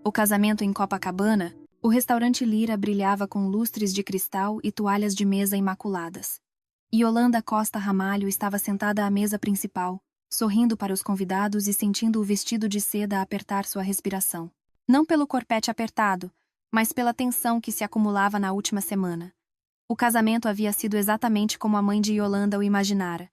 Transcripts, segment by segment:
O casamento em Copacabana, o restaurante Lira brilhava com lustres de cristal e toalhas de mesa imaculadas. Yolanda Costa Ramalho estava sentada à mesa principal, sorrindo para os convidados e sentindo o vestido de seda apertar sua respiração. Não pelo corpete apertado, mas pela tensão que se acumulava na última semana. O casamento havia sido exatamente como a mãe de Yolanda o imaginara.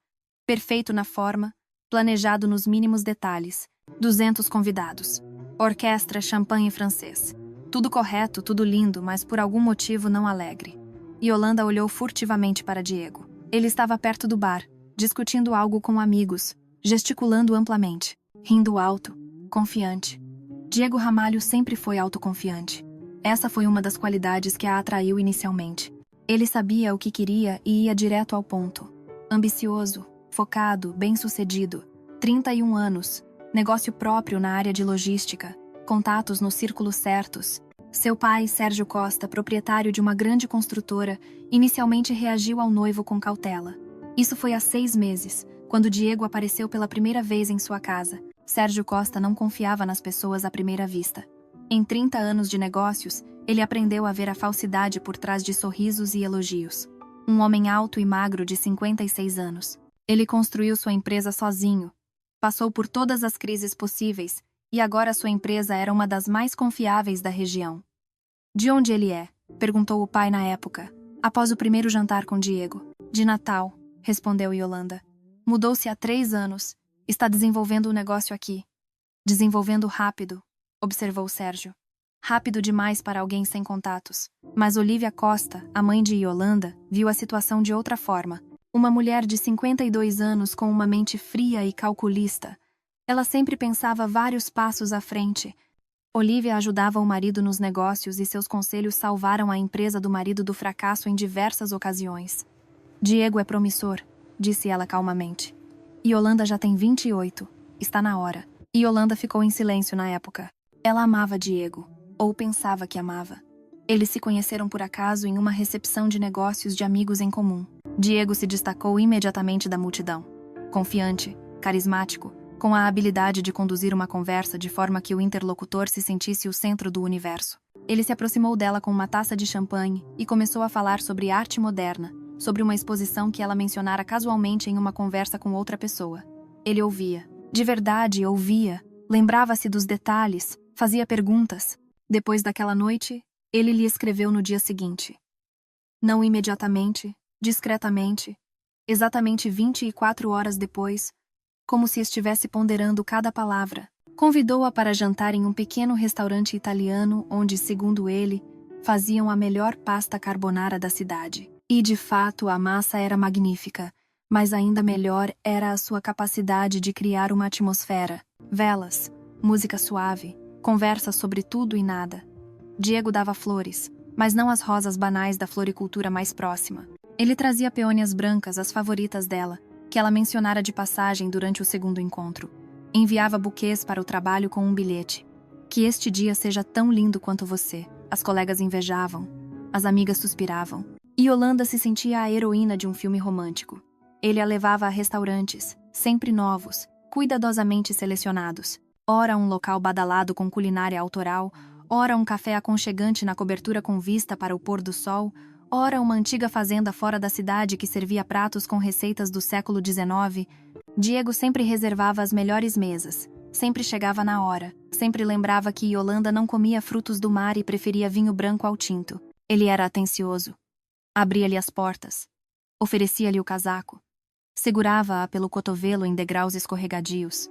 Perfeito na forma, planejado nos mínimos detalhes. 200 convidados. Orquestra, champanhe francês. Tudo correto, tudo lindo, mas por algum motivo não alegre. Yolanda olhou furtivamente para Diego. Ele estava perto do bar, discutindo algo com amigos, gesticulando amplamente, rindo alto, confiante. Diego Ramalho sempre foi autoconfiante. Essa foi uma das qualidades que a atraiu inicialmente. Ele sabia o que queria e ia direto ao ponto. Ambicioso, focado, bem-sucedido. 31 anos, negócio próprio na área de logística, contatos nos círculos certos. Seu pai, Sérgio Costa, proprietário de uma grande construtora, inicialmente reagiu ao noivo com cautela. Isso foi há 6 meses, quando Diego apareceu pela primeira vez em sua casa. Sérgio Costa não confiava nas pessoas à primeira vista. Em 30 anos de negócios, ele aprendeu a ver a falsidade por trás de sorrisos e elogios. Um homem alto e magro de 56 anos. Ele construiu sua empresa sozinho. Passou por todas as crises possíveis, e agora sua empresa era uma das mais confiáveis da região. De onde ele é? Perguntou o pai na época, após o primeiro jantar com Diego. De Natal, respondeu Yolanda. Mudou-se há 3 anos. Está desenvolvendo o negócio aqui. Desenvolvendo rápido, observou Sérgio. Rápido demais para alguém sem contatos. Mas Olívia Costa, a mãe de Yolanda, viu a situação de outra forma. Uma mulher de 52 anos com uma mente fria e calculista. Ela sempre pensava vários passos à frente. Olívia ajudava o marido nos negócios e seus conselhos salvaram a empresa do marido do fracasso em diversas ocasiões. Diego é promissor, disse ela calmamente. Yolanda já tem 28. Está na hora. Yolanda ficou em silêncio na época. Ela amava Diego, ou pensava que amava. Eles se conheceram por acaso em uma recepção de negócios de amigos em comum. Diego se destacou imediatamente da multidão. Confiante, carismático, com a habilidade de conduzir uma conversa de forma que o interlocutor se sentisse o centro do universo. Ele se aproximou dela com uma taça de champanhe e começou a falar sobre arte moderna, sobre uma exposição que ela mencionara casualmente em uma conversa com outra pessoa. Ele ouvia. De verdade, ouvia. Lembrava-se dos detalhes, fazia perguntas. Depois daquela noite, ele lhe escreveu no dia seguinte. Não imediatamente, discretamente, exatamente 24 horas depois, como se estivesse ponderando cada palavra. Convidou-a para jantar em um pequeno restaurante italiano onde, segundo ele, faziam a melhor pasta carbonara da cidade. E, de fato, a massa era magnífica, mas ainda melhor era a sua capacidade de criar uma atmosfera. Velas, música suave, conversa sobre tudo e nada. Diego dava flores, mas não as rosas banais da floricultura mais próxima. Ele trazia peônias brancas, as favoritas dela, que ela mencionara de passagem durante o segundo encontro. Enviava buquês para o trabalho com um bilhete. Que este dia seja tão lindo quanto você. As colegas invejavam. As amigas suspiravam. E Yolanda se sentia a heroína de um filme romântico. Ele a levava a restaurantes, sempre novos, cuidadosamente selecionados. Ora um local badalado com culinária autoral, ora um café aconchegante na cobertura com vista para o pôr do sol, ora uma antiga fazenda fora da cidade que servia pratos com receitas do século XIX. Diego sempre reservava as melhores mesas, sempre chegava na hora, sempre lembrava que Yolanda não comia frutos do mar e preferia vinho branco ao tinto. Ele era atencioso. Abria-lhe as portas. Oferecia-lhe o casaco. Segurava-a pelo cotovelo em degraus escorregadios.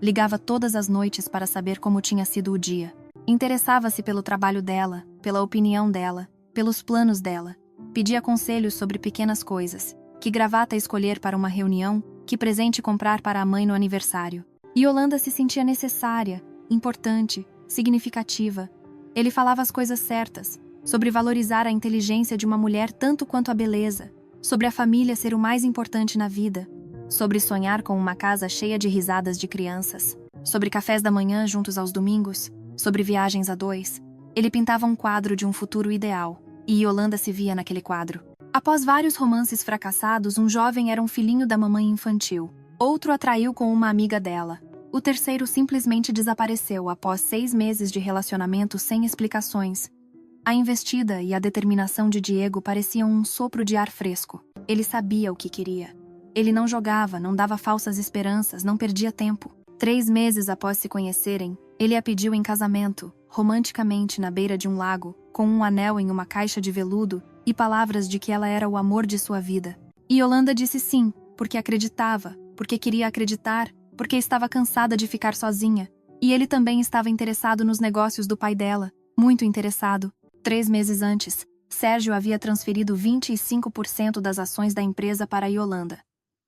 Ligava todas as noites para saber como tinha sido o dia. Interessava-se pelo trabalho dela, pela opinião dela, pelos planos dela. Pedia conselhos sobre pequenas coisas. Que gravata escolher para uma reunião, que presente comprar para a mãe no aniversário. E Yolanda se sentia necessária, importante, significativa. Ele falava as coisas certas, sobre valorizar a inteligência de uma mulher tanto quanto a beleza, sobre a família ser o mais importante na vida, sobre sonhar com uma casa cheia de risadas de crianças, sobre cafés da manhã juntos aos domingos, sobre viagens a 2. Ele pintava um quadro de um futuro ideal, e Yolanda se via naquele quadro. Após vários romances fracassados, um jovem era um filhinho da mamãe infantil. Outro atraiu com uma amiga dela. O terceiro simplesmente desapareceu após 6 meses de relacionamento sem explicações. A investida e a determinação de Diego pareciam um sopro de ar fresco. Ele sabia o que queria. Ele não jogava, não dava falsas esperanças, não perdia tempo. 3 meses após se conhecerem, ele a pediu em casamento, romanticamente na beira de um lago, com um anel em uma caixa de veludo e palavras de que ela era o amor de sua vida. E Yolanda disse sim, porque acreditava, porque queria acreditar, porque estava cansada de ficar sozinha. E ele também estava interessado nos negócios do pai dela, muito interessado. 3 meses antes, Sérgio havia transferido 25% das ações da empresa para Yolanda.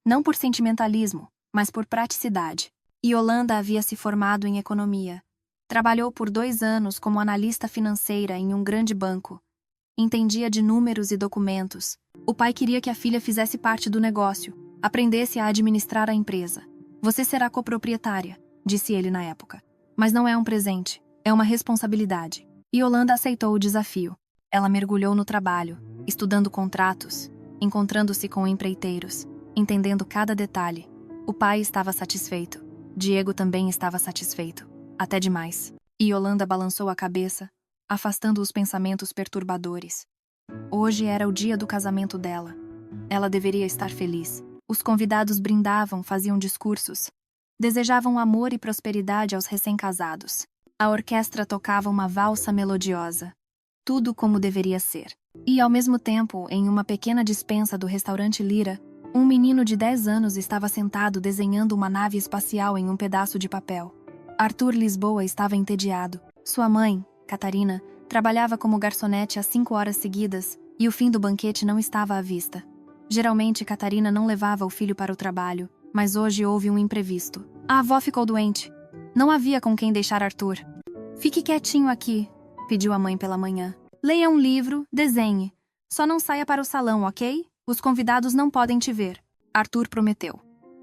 Não por sentimentalismo, mas por praticidade. Yolanda havia se formado em economia. Trabalhou por 2 anos como analista financeira em um grande banco. Entendia de números e documentos. O pai queria que a filha fizesse parte do negócio, aprendesse a administrar a empresa. Você será coproprietária, disse ele na época. Mas não é um presente, é uma responsabilidade. E Yolanda aceitou o desafio. Ela mergulhou no trabalho, estudando contratos, encontrando-se com empreiteiros, entendendo cada detalhe. O pai estava satisfeito. Diego também estava satisfeito. Até demais. E Yolanda balançou a cabeça, afastando os pensamentos perturbadores. Hoje era o dia do casamento dela. Ela deveria estar feliz. Os convidados brindavam, faziam discursos. Desejavam amor e prosperidade aos recém-casados. A orquestra tocava uma valsa melodiosa. Tudo como deveria ser. E, ao mesmo tempo, em uma pequena despensa do restaurante Lira, um menino de 10 anos estava sentado desenhando uma nave espacial em um pedaço de papel. Arthur Lisboa estava entediado. Sua mãe, Catarina, trabalhava como garçonete há 5 horas seguidas e o fim do banquete não estava à vista. Geralmente, Catarina não levava o filho para o trabalho, mas hoje houve um imprevisto. A avó ficou doente. Não havia com quem deixar Arthur. Fique quietinho aqui, pediu a mãe pela manhã. Leia um livro, desenhe. Só não saia para o salão, ok? Os convidados não podem te ver. Arthur prometeu.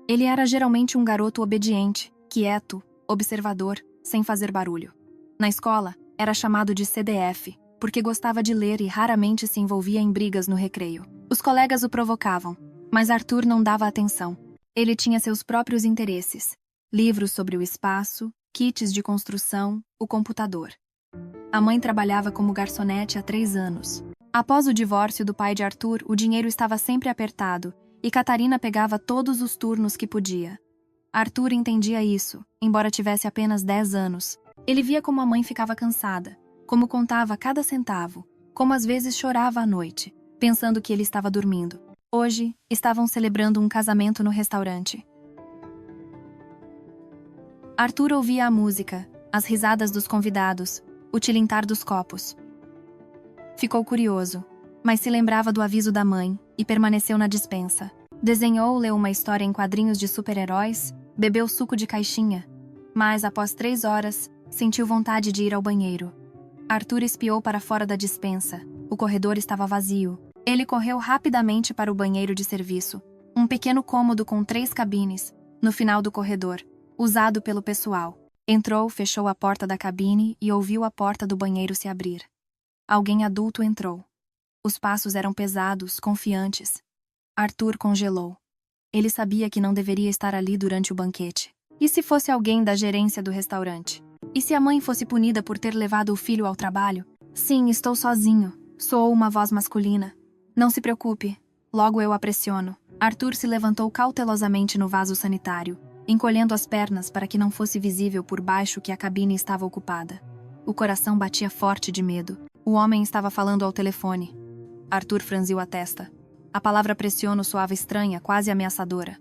Ele era geralmente um garoto obediente, quieto, observador, sem fazer barulho. Na escola, era chamado de CDF, porque gostava de ler e raramente se envolvia em brigas no recreio. Os colegas o provocavam, mas Arthur não dava atenção. Ele tinha seus próprios interesses. Livros sobre o espaço, kits de construção, o computador. A mãe trabalhava como garçonete há 3 anos. Após o divórcio do pai de Arthur, o dinheiro estava sempre apertado e Catarina pegava todos os turnos que podia. Arthur entendia isso, embora tivesse apenas 10 anos. Ele via como a mãe ficava cansada, como contava cada centavo, como às vezes chorava à noite, pensando que ele estava dormindo. Hoje, estavam celebrando um casamento no restaurante. Arthur ouvia a música, as risadas dos convidados, o tilintar dos copos. Ficou curioso, mas se lembrava do aviso da mãe e permaneceu na despensa. Desenhou, leu uma história em quadrinhos de super-heróis, bebeu suco de caixinha, mas após 3 horas, sentiu vontade de ir ao banheiro. Arthur espiou para fora da despensa. O corredor estava vazio. Ele correu rapidamente para o banheiro de serviço, um pequeno cômodo com 3 cabines, no final do corredor, usado pelo pessoal. Entrou, fechou a porta da cabine e ouviu a porta do banheiro se abrir. Alguém adulto entrou. Os passos eram pesados, confiantes. Arthur congelou. Ele sabia que não deveria estar ali durante o banquete. E se fosse alguém da gerência do restaurante? E se a mãe fosse punida por ter levado o filho ao trabalho? Sim, estou sozinho. Soou uma voz masculina. Não se preocupe. Logo eu a pressiono. Arthur se levantou cautelosamente no vaso sanitário, encolhendo as pernas para que não fosse visível por baixo que a cabine estava ocupada. O coração batia forte de medo. O homem estava falando ao telefone. Arthur franziu a testa. A palavra pressiono soava estranha, quase ameaçadora.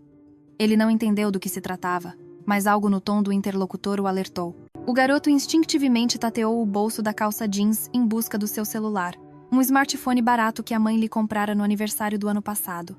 Ele não entendeu do que se tratava, mas algo no tom do interlocutor o alertou. O garoto instintivamente tateou o bolso da calça jeans em busca do seu celular, um smartphone barato que a mãe lhe comprara no aniversário do ano passado.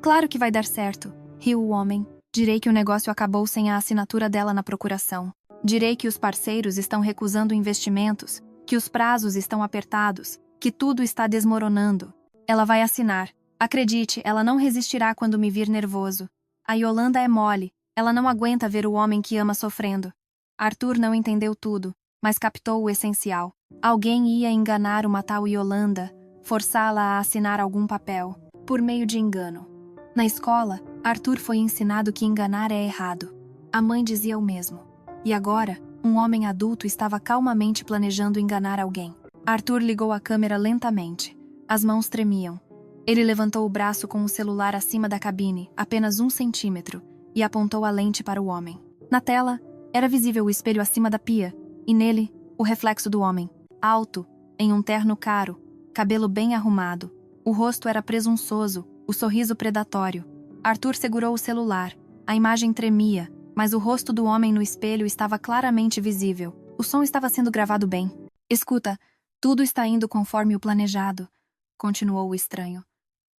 Claro que vai dar certo, riu o homem. Direi que o negócio acabou sem a assinatura dela na procuração. Direi que os parceiros estão recusando investimentos, que os prazos estão apertados, que tudo está desmoronando. Ela vai assinar. Acredite, ela não resistirá quando me vir nervoso. A Yolanda é mole. Ela não aguenta ver o homem que ama sofrendo. Arthur não entendeu tudo, mas captou o essencial. Alguém ia enganar uma tal Yolanda, forçá-la a assinar algum papel, por meio de engano. Na escola, Arthur foi ensinado que enganar é errado. A mãe dizia o mesmo. E agora, um homem adulto estava calmamente planejando enganar alguém. Arthur ligou a câmera lentamente. As mãos tremiam. Ele levantou o braço com o celular acima da cabine, apenas 1 centímetro, e apontou a lente para o homem. Na tela, era visível o espelho acima da pia, e nele, o reflexo do homem, alto, em um terno caro, cabelo bem arrumado. O rosto era presunçoso, o sorriso predatório. Arthur segurou o celular. A imagem tremia, mas o rosto do homem no espelho estava claramente visível. O som estava sendo gravado bem. Escuta, tudo está indo conforme o planejado, continuou o estranho.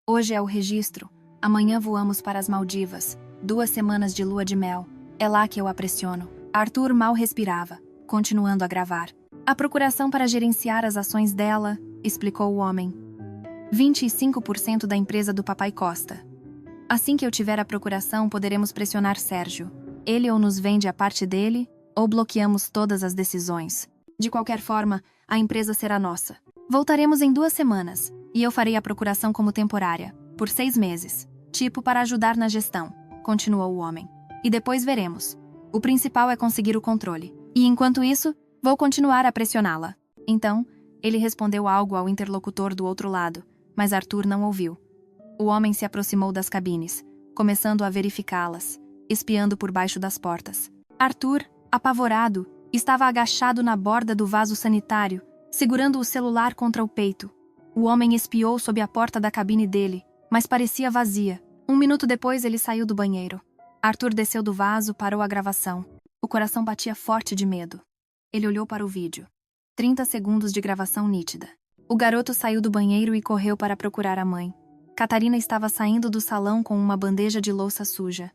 Hoje é o registro. Amanhã voamos para as Maldivas. 2 semanas de lua de mel. É lá que eu a pressiono. Arthur mal respirava, continuando a gravar. A procuração para gerenciar as ações dela, explicou o homem. 25% da empresa do Papai Costa. Assim que eu tiver a procuração, poderemos pressionar Sérgio. Ele ou nos vende a parte dele, ou bloqueamos todas as decisões. De qualquer forma, a empresa será nossa. Voltaremos em 2 semanas, e eu farei a procuração como temporária, por 6 meses. Tipo para ajudar na gestão, continuou o homem. E depois veremos. O principal é conseguir o controle. E enquanto isso, vou continuar a pressioná-la. Então, ele respondeu algo ao interlocutor do outro lado, mas Arthur não ouviu. O homem se aproximou das cabines, começando a verificá-las, espiando por baixo das portas. Arthur, apavorado, estava agachado na borda do vaso sanitário, segurando o celular contra o peito. O homem espiou sob a porta da cabine dele, mas parecia vazia. 1 minuto depois ele saiu do banheiro. Arthur desceu do vaso, parou a gravação. O coração batia forte de medo. Ele olhou para o vídeo. 30 segundos de gravação nítida. O garoto saiu do banheiro e correu para procurar a mãe. Catarina estava saindo do salão com uma bandeja de louça suja.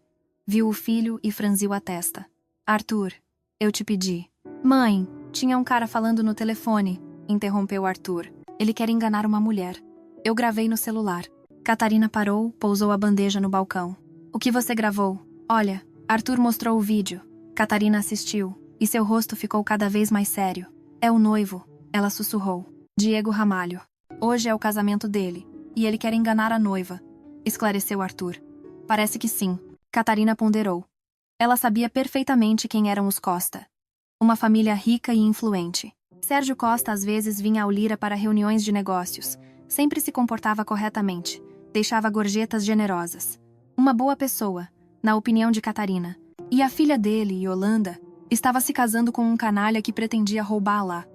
Viu o filho e franziu a testa. Arthur, eu te pedi. Mãe, tinha um cara falando no telefone, interrompeu Arthur. Ele quer enganar uma mulher. Eu gravei no celular. Catarina parou, pousou a bandeja no balcão. O que você gravou? Olha, Arthur mostrou o vídeo. Catarina assistiu, e seu rosto ficou cada vez mais sério. É o noivo, ela sussurrou. Diego Ramalho. Hoje é o casamento dele, e ele quer enganar a noiva, esclareceu Arthur. Parece que sim, Catarina ponderou. Ela sabia perfeitamente quem eram os Costa. Uma família rica e influente. Sérgio Costa às vezes vinha ao Lira para reuniões de negócios. Sempre se comportava corretamente. Deixava gorjetas generosas. Uma boa pessoa, na opinião de Catarina. E a filha dele, Yolanda, estava se casando com um canalha que pretendia roubá-la.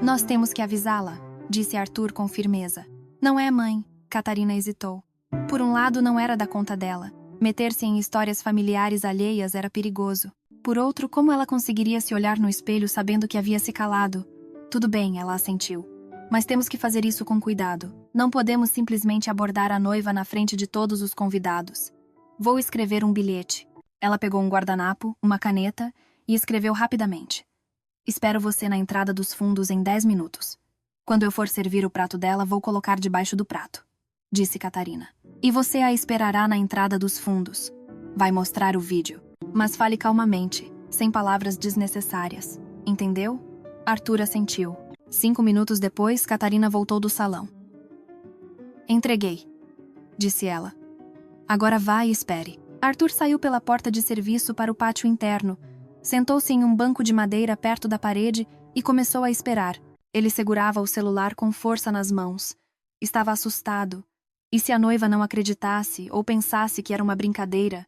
Nós temos que avisá-la, disse Arthur com firmeza. Não é, mãe, Catarina hesitou. Por um lado, não era da conta dela. Meter-se em histórias familiares alheias era perigoso. Por outro, como ela conseguiria se olhar no espelho sabendo que havia se calado? Tudo bem, ela assentiu. Mas temos que fazer isso com cuidado. Não podemos simplesmente abordar a noiva na frente de todos os convidados. Vou escrever um bilhete. Ela pegou um guardanapo, uma caneta e escreveu rapidamente. Espero você na entrada dos fundos em 10 minutos. Quando eu for servir o prato dela, vou colocar debaixo do prato, disse Catarina. E você a esperará na entrada dos fundos. Vai mostrar o vídeo. Mas fale calmamente, sem palavras desnecessárias. Entendeu? Arthur assentiu. 5 minutos depois, Catarina voltou do salão. Entreguei, disse ela. Agora vá e espere. Arthur saiu pela porta de serviço para o pátio interno, sentou-se em um banco de madeira perto da parede e começou a esperar. Ele segurava o celular com força nas mãos. Estava assustado. E se a noiva não acreditasse ou pensasse que era uma brincadeira?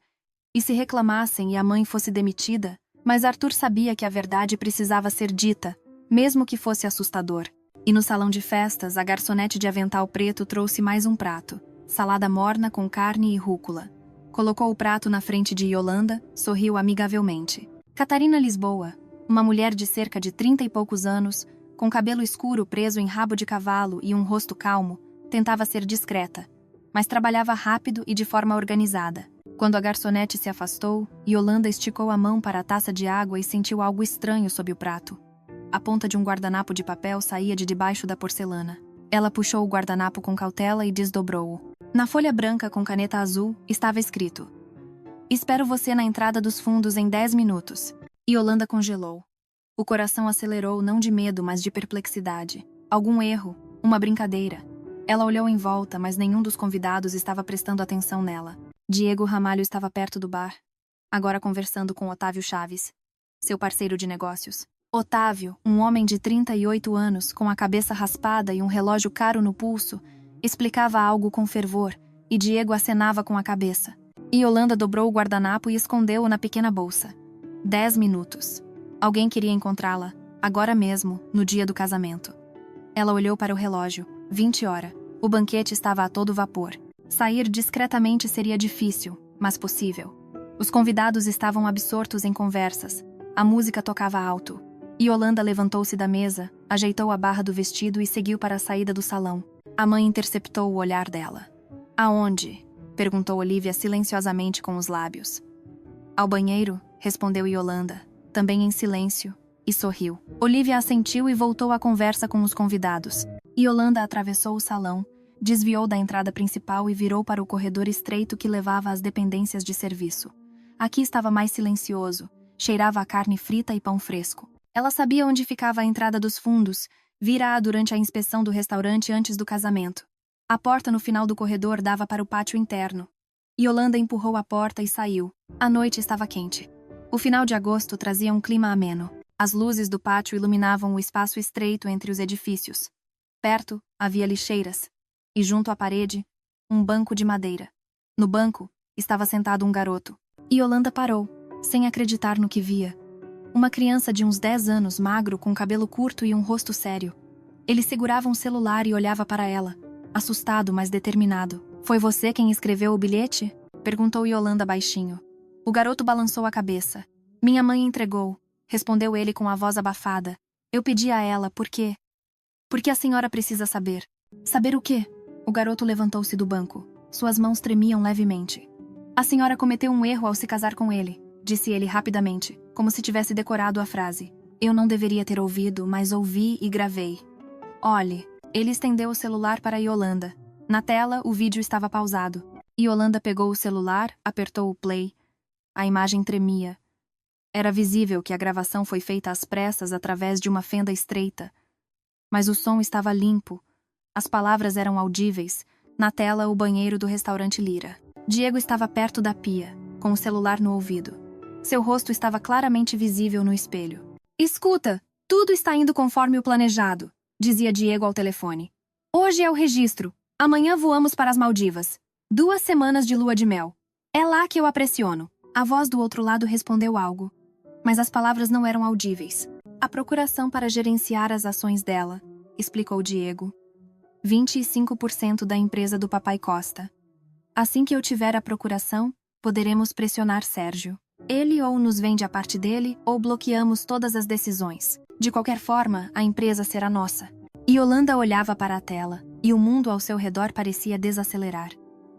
E se reclamassem e a mãe fosse demitida? Mas Arthur sabia que a verdade precisava ser dita, mesmo que fosse assustador. E no salão de festas, a garçonete de avental preto trouxe mais um prato. Salada morna com carne e rúcula. Colocou o prato na frente de Yolanda, sorriu amigavelmente. Catarina Lisboa, uma mulher de cerca de 30 e poucos anos, com cabelo escuro preso em rabo de cavalo e um rosto calmo, tentava ser discreta, mas trabalhava rápido e de forma organizada. Quando a garçonete se afastou, Yolanda esticou a mão para a taça de água e sentiu algo estranho sob o prato. A ponta de um guardanapo de papel saía de debaixo da porcelana. Ela puxou o guardanapo com cautela e desdobrou-o. Na folha branca com caneta azul estava escrito: Espero você na entrada dos fundos em 10 minutos. Yolanda congelou. O coração acelerou não de medo, mas de perplexidade. Algum erro, uma brincadeira. Ela olhou em volta, mas nenhum dos convidados estava prestando atenção nela. Diego Ramalho estava perto do bar. agora conversando com Otávio Chaves, seu parceiro de negócios. Otávio, um homem de 38 anos, com a cabeça raspada e um relógio caro no pulso, explicava algo com fervor, e Diego acenava com a cabeça. Yolanda dobrou o guardanapo e escondeu-o na pequena bolsa. 10 minutos. Alguém queria encontrá-la, agora mesmo, no dia do casamento. Ela olhou para o relógio. 20 horas. O banquete estava a todo vapor. Sair discretamente seria difícil, mas possível. Os convidados estavam absortos em conversas. A música tocava alto. Yolanda levantou-se da mesa, ajeitou a barra do vestido e seguiu para a saída do salão. A mãe interceptou o olhar dela. Aonde? Perguntou Olivia silenciosamente com os lábios. Ao banheiro, respondeu Yolanda, também em silêncio, e sorriu. Olivia assentiu e voltou à conversa com os convidados. Yolanda atravessou o salão, desviou da entrada principal e virou para o corredor estreito que levava às dependências de serviço. Aqui estava mais silencioso, cheirava a carne frita e pão fresco. Ela sabia onde ficava a entrada dos fundos, vira-a durante a inspeção do restaurante antes do casamento. A porta no final do corredor dava para o pátio interno. Yolanda empurrou a porta e saiu. A noite estava quente. O final de agosto trazia um clima ameno. As luzes do pátio iluminavam o espaço estreito entre os edifícios. Perto, havia lixeiras. E junto à parede, um banco de madeira. No banco, estava sentado um garoto. Yolanda parou, sem acreditar no que via. Uma criança de uns 10 anos, magro, com cabelo curto e um rosto sério. Ele segurava um celular e olhava para ela, assustado, mas determinado. Foi você quem escreveu o bilhete? Perguntou Yolanda baixinho. O garoto balançou a cabeça. Minha mãe entregou, respondeu ele com a voz abafada. Eu pedi a ela, por quê? Porque a senhora precisa saber. Saber o quê? O garoto levantou-se do banco. Suas mãos tremiam levemente. A senhora cometeu um erro ao se casar com ele, disse ele rapidamente, como se tivesse decorado a frase. Eu não deveria ter ouvido, mas ouvi e gravei. Olhe, ele estendeu o celular para Yolanda. Na tela, o vídeo estava pausado. Yolanda pegou o celular, apertou o play. A imagem tremia. Era visível que a gravação foi feita às pressas através de uma fenda estreita. Mas o som estava limpo. As palavras eram audíveis. Na tela, o banheiro do restaurante Lira. Diego estava perto da pia, com o celular no ouvido. Seu rosto estava claramente visível no espelho. Escuta, tudo está indo conforme o planejado, dizia Diego ao telefone. Hoje é o registro. Amanhã voamos para as Maldivas. 2 semanas de lua de mel. É lá que eu a pressiono. A voz do outro lado respondeu algo. Mas as palavras não eram audíveis. A procuração para gerenciar as ações dela, explicou Diego. 25% da empresa do Papai Costa. Assim que eu tiver a procuração, poderemos pressionar Sérgio. Ele ou nos vende a parte dele, ou bloqueamos todas as decisões. De qualquer forma, a empresa será nossa. Yolanda olhava para a tela, e o mundo ao seu redor parecia desacelerar.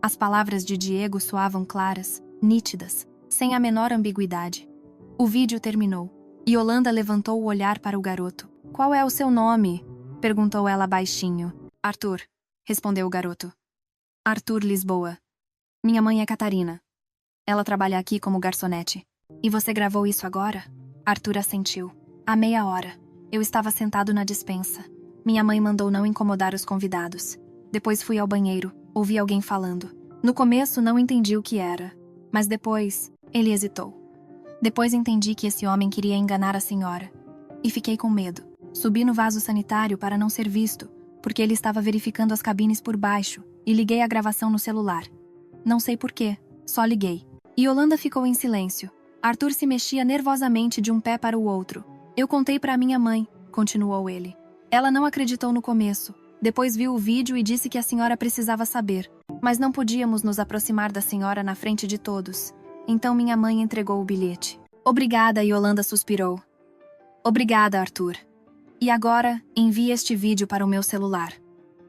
As palavras de Diego soavam claras, nítidas, sem a menor ambiguidade. O vídeo terminou. Yolanda levantou o olhar para o garoto. Qual é o seu nome? Perguntou ela baixinho. Arthur, respondeu o garoto. Arthur Lisboa. Minha mãe é Catarina. Ela trabalha aqui como garçonete. E você gravou isso agora? Arthur assentiu. Há meia hora. Eu estava sentado na despensa. Minha mãe mandou não incomodar os convidados. Depois fui ao banheiro, ouvi alguém falando. No começo não entendi o que era. Mas depois, ele hesitou. Depois entendi que esse homem queria enganar a senhora. E fiquei com medo. Subi no vaso sanitário para não ser visto, porque ele estava verificando as cabines por baixo, e liguei a gravação no celular. Não sei porquê, só liguei. Yolanda ficou em silêncio. Arthur se mexia nervosamente de um pé para o outro. Eu contei para minha mãe, continuou ele. Ela não acreditou no começo. Depois viu o vídeo e disse que a senhora precisava saber. Mas não podíamos nos aproximar da senhora na frente de todos. Então minha mãe entregou o bilhete. Obrigada, Yolanda suspirou. Obrigada, Arthur. E agora, envie este vídeo para o meu celular.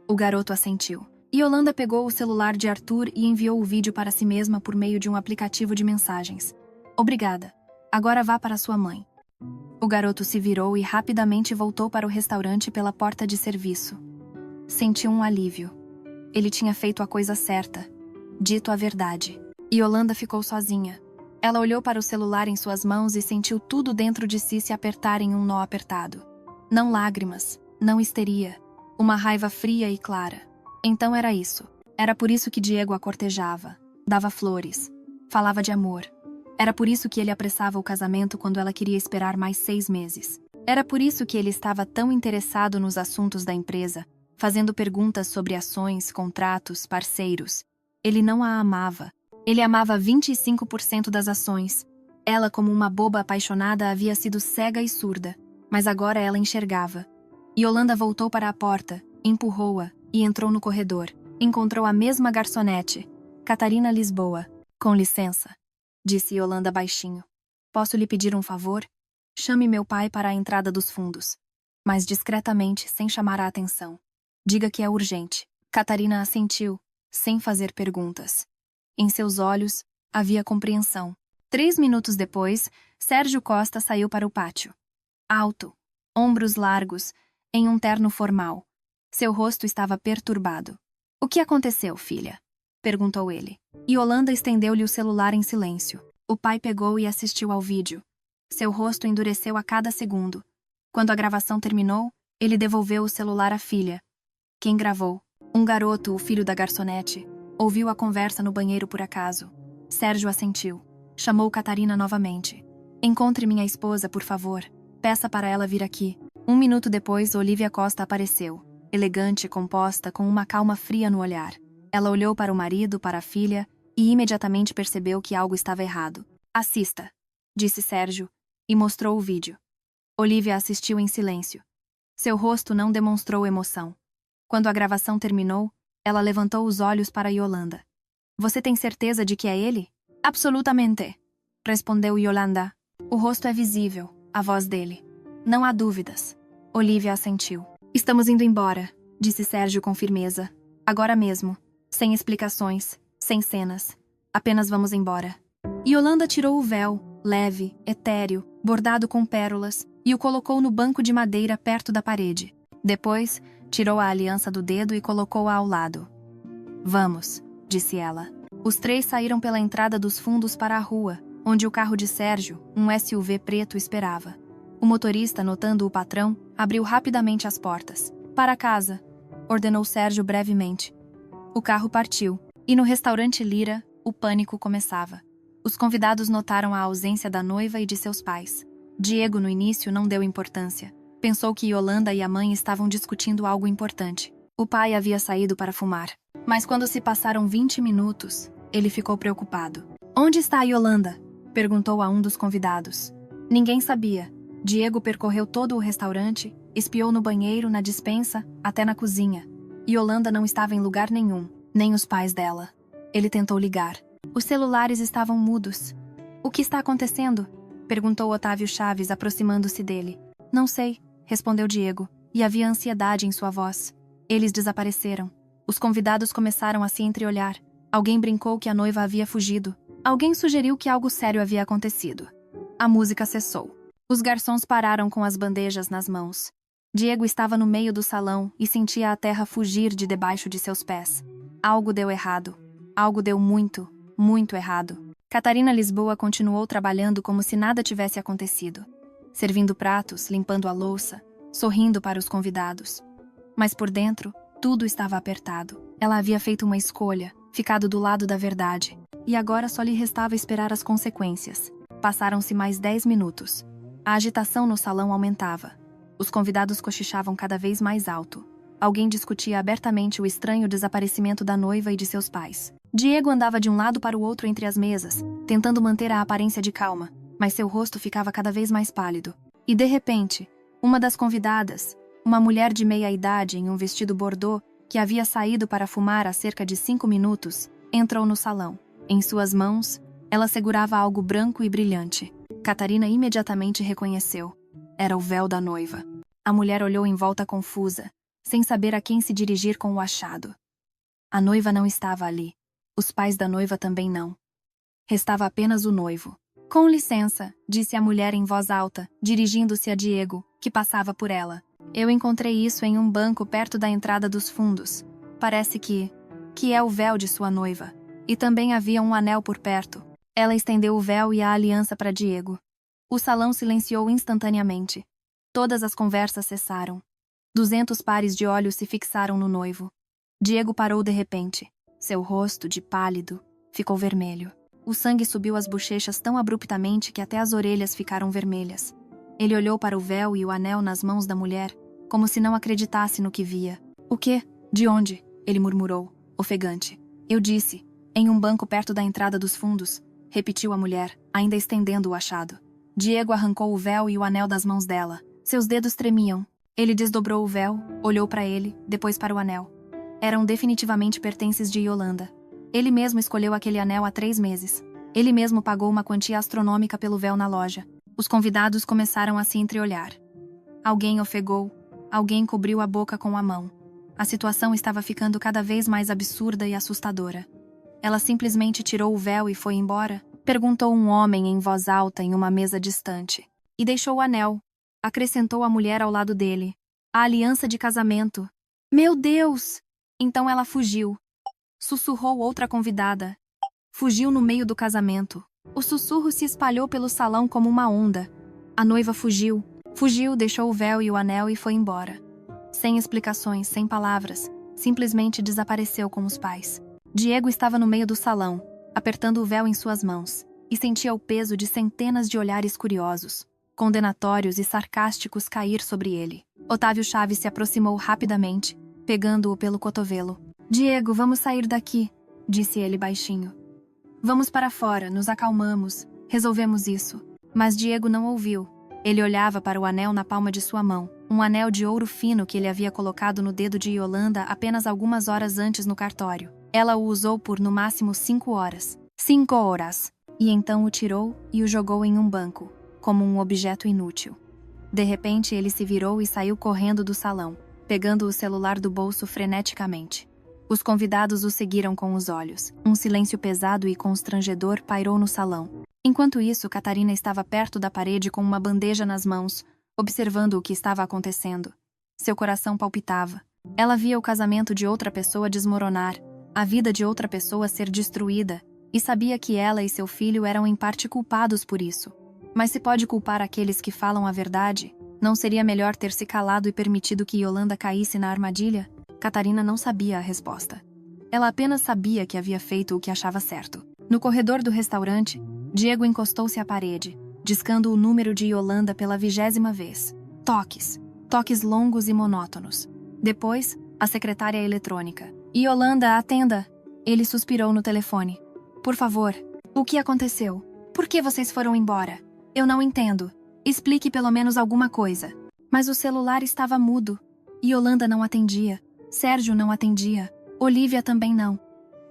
O garoto assentiu. Yolanda pegou o celular de Arthur e enviou o vídeo para si mesma por meio de um aplicativo de mensagens. Obrigada. Agora vá para sua mãe. O garoto se virou e rapidamente voltou para o restaurante pela porta de serviço. Sentiu um alívio. Ele tinha feito a coisa certa. Dito a verdade. Yolanda ficou sozinha. Ela olhou para o celular em suas mãos e sentiu tudo dentro de si se apertar em um nó apertado. Não lágrimas, não histeria. Uma raiva fria e clara. Então era isso. Era por isso que Diego a cortejava. Dava flores. Falava de amor. Era por isso que ele apressava o casamento quando ela queria esperar mais 6 meses. Era por isso que ele estava tão interessado nos assuntos da empresa, fazendo perguntas sobre ações, contratos, parceiros. Ele não a amava. Ele amava 25% das ações. Ela, como uma boba apaixonada, havia sido cega e surda, mas agora ela enxergava. Yolanda voltou para a porta, empurrou-a e entrou no corredor. Encontrou a mesma garçonete, Catarina Lisboa. Com licença, disse Yolanda baixinho. Posso lhe pedir um favor? Chame meu pai para a entrada dos fundos. Mas discretamente, sem chamar a atenção. Diga que é urgente. Catarina assentiu, sem fazer perguntas. Em seus olhos, havia compreensão. 3 minutos depois, Sérgio Costa saiu para o pátio. Alto, ombros largos, em um terno formal. Seu rosto estava perturbado. O que aconteceu, filha? Perguntou ele. Yolanda estendeu-lhe o celular em silêncio. O pai pegou e assistiu ao vídeo. Seu rosto endureceu a cada segundo. Quando a gravação terminou, ele devolveu o celular à filha. Quem gravou? Um garoto, o filho da garçonete, ouviu a conversa no banheiro por acaso. Sérgio assentiu. Chamou Catarina novamente. Encontre minha esposa, por favor. Peça para ela vir aqui. 1 minuto depois, Olívia Costa apareceu. Elegante, composta, com uma calma fria no olhar. Ela olhou para o marido, para a filha, e imediatamente percebeu que algo estava errado. Assista, disse Sérgio, e mostrou o vídeo. Olívia assistiu em silêncio. Seu rosto não demonstrou emoção. Quando a gravação terminou, ela levantou os olhos para Yolanda. Você tem certeza de que é ele? Absolutamente, respondeu Yolanda. O rosto é visível, a voz dele. Não há dúvidas. Olívia assentiu. Estamos indo embora, disse Sérgio com firmeza. Agora mesmo. Sem explicações, sem cenas. Apenas vamos embora. Yolanda tirou o véu, leve, etéreo, bordado com pérolas, e o colocou no banco de madeira perto da parede. Depois, tirou a aliança do dedo e colocou-a ao lado. Vamos, disse ela. Os 3 saíram pela entrada dos fundos para a rua, onde o carro de Sérgio, um SUV preto, esperava. O motorista, notando o patrão, abriu rapidamente as portas. Para casa, ordenou Sérgio brevemente. O carro partiu, e no restaurante Lira, o pânico começava. Os convidados notaram a ausência da noiva e de seus pais. Diego, no início, não deu importância. Pensou que Yolanda e a mãe estavam discutindo algo importante. O pai havia saído para fumar. Mas quando se passaram 20 minutos, ele ficou preocupado. Onde está a Yolanda? Perguntou a um dos convidados. Ninguém sabia. Diego percorreu todo o restaurante, espiou no banheiro, na despensa, até na cozinha. Yolanda não estava em lugar nenhum, nem os pais dela. Ele tentou ligar. Os celulares estavam mudos. O que está acontecendo? Perguntou Otávio Chaves, aproximando-se dele. Não sei, respondeu Diego, e havia ansiedade em sua voz. Eles desapareceram. Os convidados começaram a se entreolhar. Alguém brincou que a noiva havia fugido. Alguém sugeriu que algo sério havia acontecido. A música cessou. Os garçons pararam com as bandejas nas mãos. Diego estava no meio do salão e sentia a terra fugir de debaixo de seus pés. Algo deu errado. Algo deu muito, muito errado. Catarina Lisboa continuou trabalhando como se nada tivesse acontecido. Servindo pratos, limpando a louça, sorrindo para os convidados. Mas por dentro, tudo estava apertado. Ela havia feito uma escolha, ficado do lado da verdade. E agora só lhe restava esperar as consequências. Passaram-se mais 10 minutos. A agitação no salão aumentava. Os convidados cochichavam cada vez mais alto. Alguém discutia abertamente o estranho desaparecimento da noiva e de seus pais. Diego andava de um lado para o outro entre as mesas, tentando manter a aparência de calma, mas seu rosto ficava cada vez mais pálido. E de repente, uma das convidadas, uma mulher de meia-idade em um vestido bordô, que havia saído para fumar há cerca de 5 minutos, entrou no salão. Em suas mãos, ela segurava algo branco e brilhante. Catarina imediatamente reconheceu. Era o véu da noiva. A mulher olhou em volta confusa, sem saber a quem se dirigir com o achado. A noiva não estava ali. Os pais da noiva também não. Restava apenas o noivo. Com licença, disse a mulher em voz alta, dirigindo-se a Diego, que passava por ela. Eu encontrei isso em um banco perto da entrada dos fundos. Parece que é o véu de sua noiva. E também havia um anel por perto. Ela estendeu o véu e a aliança para Diego. O salão silenciou instantaneamente. Todas as conversas cessaram. 200 pares de olhos se fixaram no noivo. Diego parou de repente. Seu rosto, de pálido, ficou vermelho. O sangue subiu às bochechas tão abruptamente que até as orelhas ficaram vermelhas. Ele olhou para o véu e o anel nas mãos da mulher, como se não acreditasse no que via. O quê? De onde? Ele murmurou, ofegante. Eu disse, em um banco perto da entrada dos fundos, repetiu a mulher, ainda estendendo o achado. Diego arrancou o véu e o anel das mãos dela. Seus dedos tremiam. Ele desdobrou o véu, olhou para ele, depois para o anel. Eram definitivamente pertences de Yolanda. Ele mesmo escolheu aquele anel há 3 meses. Ele mesmo pagou uma quantia astronômica pelo véu na loja. Os convidados começaram a se entreolhar. Alguém ofegou. Alguém cobriu a boca com a mão. A situação estava ficando cada vez mais absurda e assustadora. Ela simplesmente tirou o véu e foi embora? Perguntou um homem em voz alta em uma mesa distante. E deixou o anel. Acrescentou a mulher ao lado dele. A aliança de casamento. Meu Deus! Então ela fugiu. Sussurrou outra convidada. Fugiu no meio do casamento. O sussurro se espalhou pelo salão como uma onda. A noiva fugiu. Fugiu, deixou o véu e o anel e foi embora. Sem explicações, sem palavras. Simplesmente desapareceu com os pais. Diego estava no meio do salão, apertando o véu em suas mãos, e sentia o peso de centenas de olhares curiosos, condenatórios e sarcásticos cair sobre ele. Otávio Chaves se aproximou rapidamente, pegando-o pelo cotovelo. Diego, vamos sair daqui, disse ele baixinho. Vamos para fora, nos acalmamos, resolvemos isso. Mas Diego não ouviu. Ele olhava para o anel na palma de sua mão, um anel de ouro fino que ele havia colocado no dedo de Yolanda apenas algumas horas antes no cartório. Ela o usou por no máximo 5 horas. 5 horas! E então o tirou e o jogou em um banco, como um objeto inútil. De repente ele se virou e saiu correndo do salão, pegando o celular do bolso freneticamente. Os convidados o seguiram com os olhos. Um silêncio pesado e constrangedor pairou no salão. Enquanto isso, Catarina estava perto da parede com uma bandeja nas mãos, observando o que estava acontecendo. Seu coração palpitava. Ela via o casamento de outra pessoa desmoronar, a vida de outra pessoa ser destruída, e sabia que ela e seu filho eram em parte culpados por isso. Mas se pode culpar aqueles que falam a verdade, não seria melhor ter se calado e permitido que Yolanda caísse na armadilha? Catarina não sabia a resposta. Ela apenas sabia que havia feito o que achava certo. No corredor do restaurante, Diego encostou-se à parede, discando o número de Yolanda pela 20ª vez. Toques. Toques longos e monótonos. Depois, a secretária eletrônica. Yolanda, atenda! Ele suspirou no telefone. Por favor, o que aconteceu? Por que vocês foram embora? Eu não entendo. Explique pelo menos alguma coisa. Mas o celular estava mudo. Yolanda não atendia. Sérgio não atendia. Olívia também não.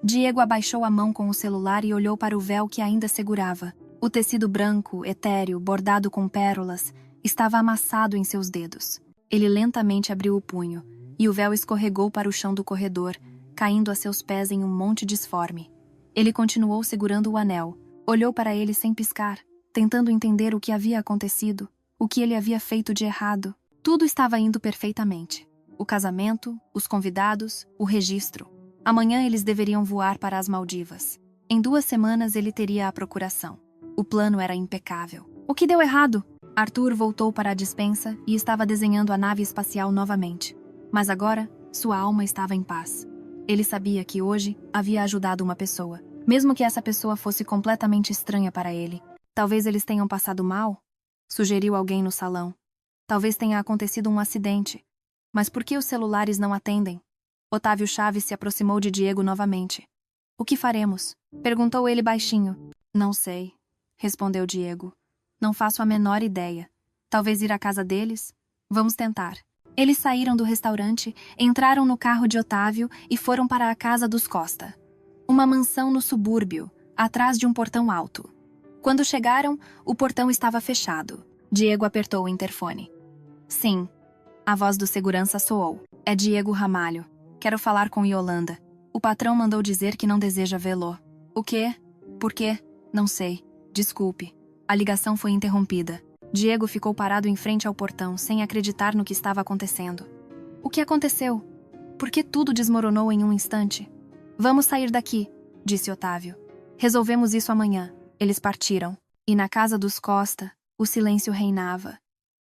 Diego abaixou a mão com o celular e olhou para o véu que ainda segurava. O tecido branco, etéreo, bordado com pérolas, estava amassado em seus dedos. Ele lentamente abriu o punho, e o véu escorregou para o chão do corredor, caindo a seus pés em um monte disforme. Ele continuou segurando o anel, olhou para ele sem piscar, tentando entender o que havia acontecido, o que ele havia feito de errado. Tudo estava indo perfeitamente. O casamento, os convidados, o registro. Amanhã eles deveriam voar para as Maldivas. Em 2 semanas ele teria a procuração. O plano era impecável. O que deu errado? Arthur voltou para a despensa e estava desenhando a nave espacial novamente. Mas agora, sua alma estava em paz. Ele sabia que hoje havia ajudado uma pessoa, mesmo que essa pessoa fosse completamente estranha para ele. Talvez eles tenham passado mal? Sugeriu alguém no salão. Talvez tenha acontecido um acidente. Mas por que os celulares não atendem? Otávio Chaves se aproximou de Diego novamente. O que faremos? Perguntou ele baixinho. Não sei, respondeu Diego. Não faço a menor ideia. Talvez ir à casa deles? Vamos tentar. Eles saíram do restaurante, entraram no carro de Otávio e foram para a casa dos Costa. Uma mansão no subúrbio, atrás de um portão alto. Quando chegaram, o portão estava fechado. Diego apertou o interfone. Sim. A voz do segurança soou. É Diego Ramalho. Quero falar com Yolanda. O patrão mandou dizer que não deseja vê-lo. O quê? Por quê? Não sei. Desculpe. A ligação foi interrompida. Diego ficou parado em frente ao portão, sem acreditar no que estava acontecendo. O que aconteceu? Por que tudo desmoronou em um instante? Vamos sair daqui, disse Otávio. Resolvemos isso amanhã. Eles partiram. E na casa dos Costa, o silêncio reinava.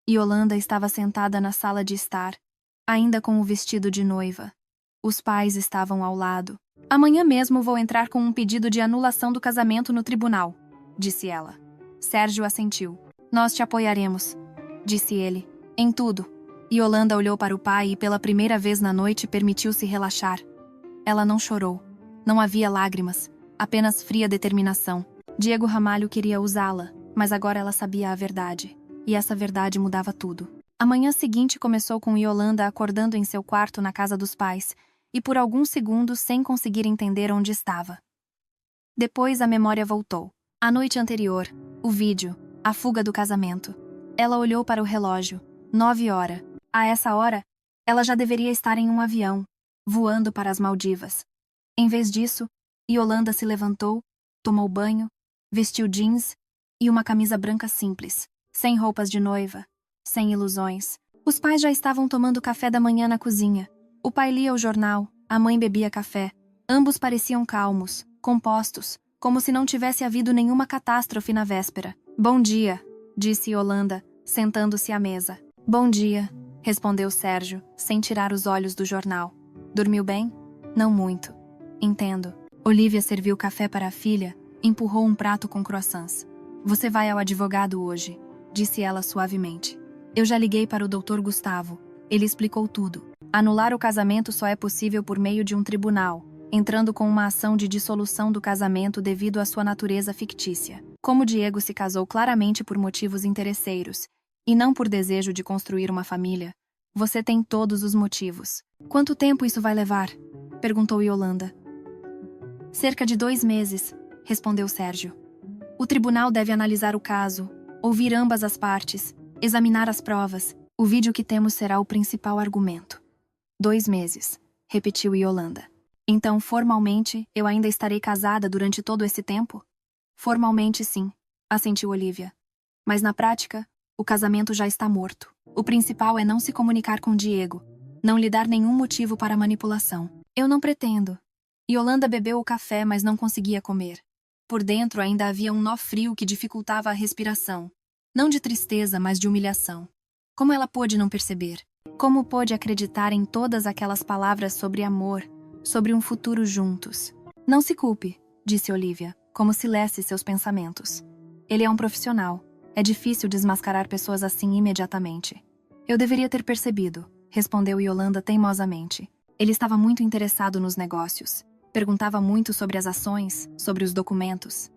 Yolanda estava sentada na sala de estar, ainda com o vestido de noiva. Os pais estavam ao lado. Amanhã mesmo vou entrar com um pedido de anulação do casamento no tribunal, disse ela. Sérgio assentiu. Nós te apoiaremos, disse ele. Em tudo. Yolanda olhou para o pai e pela primeira vez na noite permitiu-se relaxar. Ela não chorou. Não havia lágrimas, apenas fria determinação. Diego Ramalho queria usá-la, mas agora ela sabia a verdade. E essa verdade mudava tudo. A manhã seguinte começou com Yolanda acordando em seu quarto na casa dos pais, e por alguns segundos sem conseguir entender onde estava. Depois a memória voltou. A noite anterior, o vídeo, a fuga do casamento. Ela olhou para o relógio. 9 horas. A essa hora, ela já deveria estar em um avião, voando para as Maldivas. Em vez disso, Yolanda se levantou, tomou banho, vestiu jeans e uma camisa branca simples, sem roupas de noiva, sem ilusões. Os pais já estavam tomando café da manhã na cozinha. O pai lia o jornal, a mãe bebia café. Ambos pareciam calmos, compostos, como se não tivesse havido nenhuma catástrofe na véspera. Bom dia, disse Yolanda, sentando-se à mesa. Bom dia, respondeu Sérgio, sem tirar os olhos do jornal. Dormiu bem? Não muito. Entendo. Olívia serviu café para a filha, empurrou um prato com croissants. Você vai ao advogado hoje, disse ela suavemente. Eu já liguei para o Dr. Gustavo. Ele explicou tudo. Anular o casamento só é possível por meio de um tribunal, entrando com uma ação de dissolução do casamento devido à sua natureza fictícia. Como Diego se casou claramente por motivos interesseiros, e não por desejo de construir uma família, você tem todos os motivos. Quanto tempo isso vai levar? Perguntou Yolanda. Cerca de 2 meses, respondeu Sérgio. O tribunal deve analisar o caso, ouvir ambas as partes, examinar as provas. O vídeo que temos será o principal argumento. 2 meses, repetiu Yolanda. Então, formalmente, eu ainda estarei casada durante todo esse tempo? Formalmente, sim, assentiu Olívia. Mas na prática, o casamento já está morto. O principal é não se comunicar com Diego, não lhe dar nenhum motivo para manipulação. Eu não pretendo. Yolanda bebeu o café, mas não conseguia comer. Por dentro ainda havia um nó frio que dificultava a respiração. Não de tristeza, mas de humilhação. Como ela pôde não perceber? Como pôde acreditar em todas aquelas palavras sobre amor, sobre um futuro juntos? Não se culpe, disse Olívia, como se lesse seus pensamentos. Ele é um profissional. É difícil desmascarar pessoas assim imediatamente. Eu deveria ter percebido, respondeu Yolanda teimosamente. Ele estava muito interessado nos negócios. Perguntava muito sobre as ações, sobre os documentos.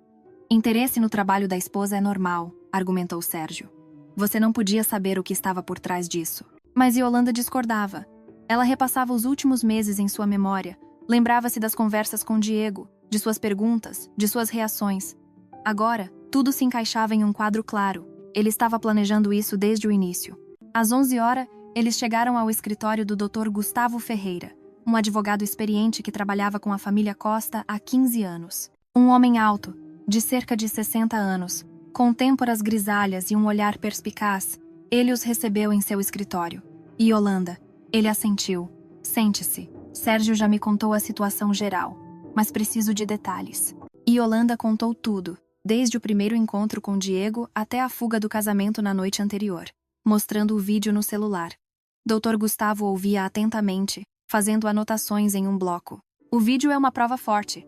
Interesse no trabalho da esposa é normal, argumentou Sérgio. Você não podia saber o que estava por trás disso. Mas Yolanda discordava. Ela repassava os últimos meses em sua memória, lembrava-se das conversas com Diego, de suas perguntas, de suas reações. Agora, tudo se encaixava em um quadro claro. Ele estava planejando isso desde o início. Às 11 horas, eles chegaram ao escritório do Dr. Gustavo Ferreira, um advogado experiente que trabalhava com a família Costa há 15 anos. Um homem alto, de cerca de 60 anos, com têmporas grisalhas e um olhar perspicaz, ele os recebeu em seu escritório. E Yolanda, ele assentiu. Sente-se. Sérgio já me contou a situação geral, mas preciso de detalhes. E Yolanda contou tudo, desde o primeiro encontro com Diego até a fuga do casamento na noite anterior, mostrando o vídeo no celular. Dr. Gustavo ouvia atentamente, fazendo anotações em um bloco. O vídeo é uma prova forte,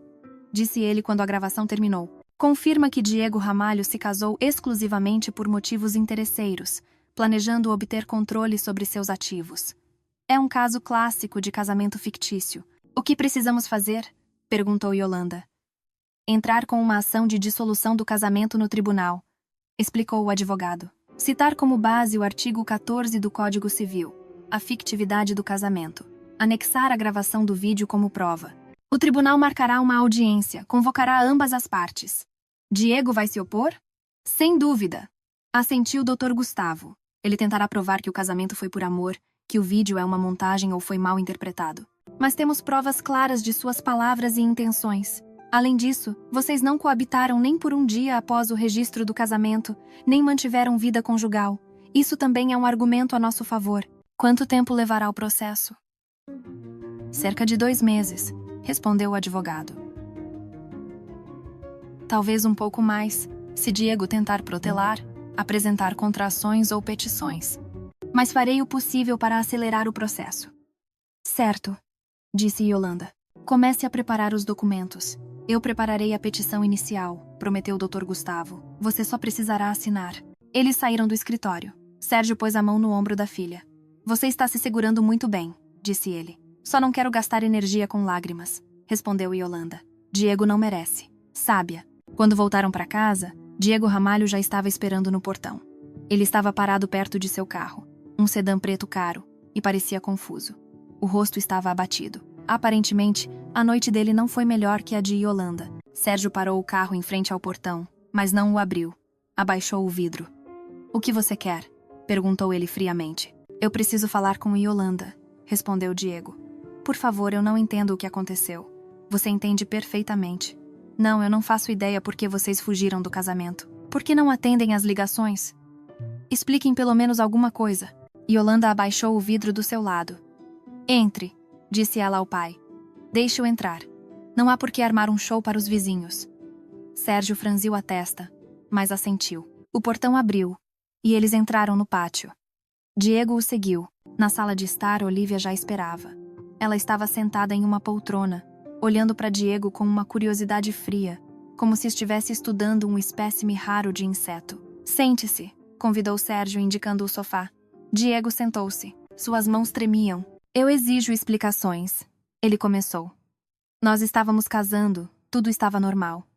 disse ele quando a gravação terminou. Confirma que Diego Ramalho se casou exclusivamente por motivos interesseiros, planejando obter controle sobre seus ativos. É um caso clássico de casamento fictício. O que precisamos fazer? Perguntou Yolanda. Entrar com uma ação de dissolução do casamento no tribunal, explicou o advogado. Citar como base o artigo 14 do Código Civil, a fictividade do casamento. Anexar a gravação do vídeo como prova. O tribunal marcará uma audiência, convocará ambas as partes. Diego vai se opor? Sem dúvida. Assentiu o Dr. Gustavo. Ele tentará provar que o casamento foi por amor, que o vídeo é uma montagem ou foi mal interpretado. Mas temos provas claras de suas palavras e intenções. Além disso, vocês não coabitaram nem por um dia após o registro do casamento, nem mantiveram vida conjugal. Isso também é um argumento a nosso favor. Quanto tempo levará o processo? Cerca de 2 meses, respondeu o advogado. Talvez um pouco mais, se Diego tentar protelar, apresentar contrações ou petições. Mas farei o possível para acelerar o processo. Certo. disse Yolanda. Comece a preparar os documentos. Eu prepararei a petição inicial, prometeu o Dr. Gustavo. Você só precisará assinar. Eles saíram do escritório. Sérgio pôs a mão no ombro da filha. Você está se segurando muito bem, disse ele. Só não quero gastar energia com lágrimas, respondeu Yolanda. Diego não merece. Sábia. Quando voltaram para casa, Diego Ramalho já estava esperando no portão. Ele estava parado perto de seu carro, um sedã preto caro, e parecia confuso. O rosto estava abatido. Aparentemente, a noite dele não foi melhor que a de Yolanda. Sérgio parou o carro em frente ao portão, mas não o abriu. Abaixou o vidro. O que você quer? Perguntou ele friamente. Eu preciso falar com Yolanda, respondeu Diego. Por favor, eu não entendo o que aconteceu. Você entende perfeitamente. Não, eu não faço ideia por que vocês fugiram do casamento. Por que não atendem às ligações? Expliquem pelo menos alguma coisa. Yolanda abaixou o vidro do seu lado. Entre, disse ela ao pai. Deixe-o entrar. Não há por que armar um show para os vizinhos. Sérgio franziu a testa, mas assentiu. O portão abriu, e eles entraram no pátio. Diego o seguiu. Na sala de estar, Olívia já esperava. Ela estava sentada em uma poltrona, olhando para Diego com uma curiosidade fria, como se estivesse estudando um espécime raro de inseto. Sente-se, convidou Sérgio, indicando o sofá. Diego sentou-se. Suas mãos tremiam. Eu exijo explicações. Ele começou. Nós estávamos casando, tudo estava normal.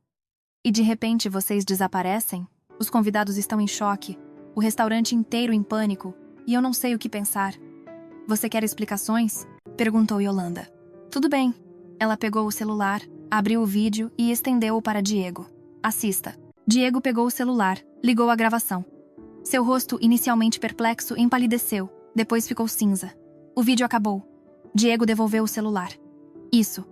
E de repente vocês desaparecem? Os convidados estão em choque, o restaurante inteiro em pânico, e eu não sei o que pensar. Você quer explicações? Perguntou Yolanda. Tudo bem. Ela pegou o celular, abriu o vídeo e estendeu-o para Diego. Assista. Diego pegou o celular, ligou a gravação. Seu rosto, inicialmente perplexo, empalideceu, depois ficou cinza. O vídeo acabou. Diego devolveu o celular. Isso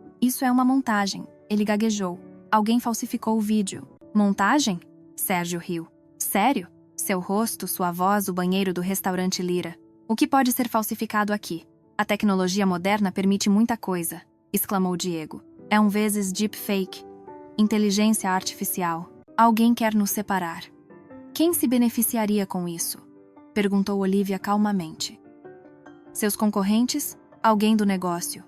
é uma montagem. Ele gaguejou. Alguém falsificou o vídeo. Montagem? Sérgio riu. Sério? Seu rosto, sua voz, o banheiro do restaurante Lira. O que pode ser falsificado aqui? A tecnologia moderna permite muita coisa, exclamou Diego. É um vezes deepfake. Inteligência artificial. Alguém quer nos separar. Quem se beneficiaria com isso? Perguntou Olívia calmamente. Seus concorrentes? Alguém do negócio.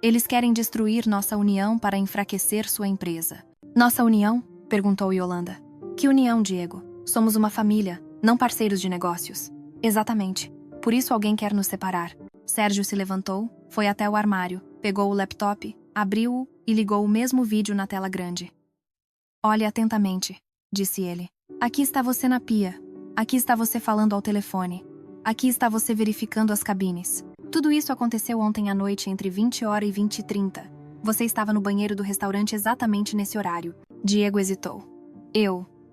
Eles querem destruir nossa união para enfraquecer sua empresa. Nossa união? Perguntou Yolanda. Que união, Diego? Somos uma família, não parceiros de negócios. Exatamente. Por isso alguém quer nos separar. Sérgio se levantou, foi até o armário, pegou o laptop, abriu-o e ligou o mesmo vídeo na tela grande. Olhe atentamente, disse ele. Aqui está você na pia. Aqui está você falando ao telefone. Aqui está você verificando as cabines. Tudo isso aconteceu ontem à noite entre 20h e 20h30. Você estava no banheiro do restaurante exatamente nesse horário. Diego hesitou.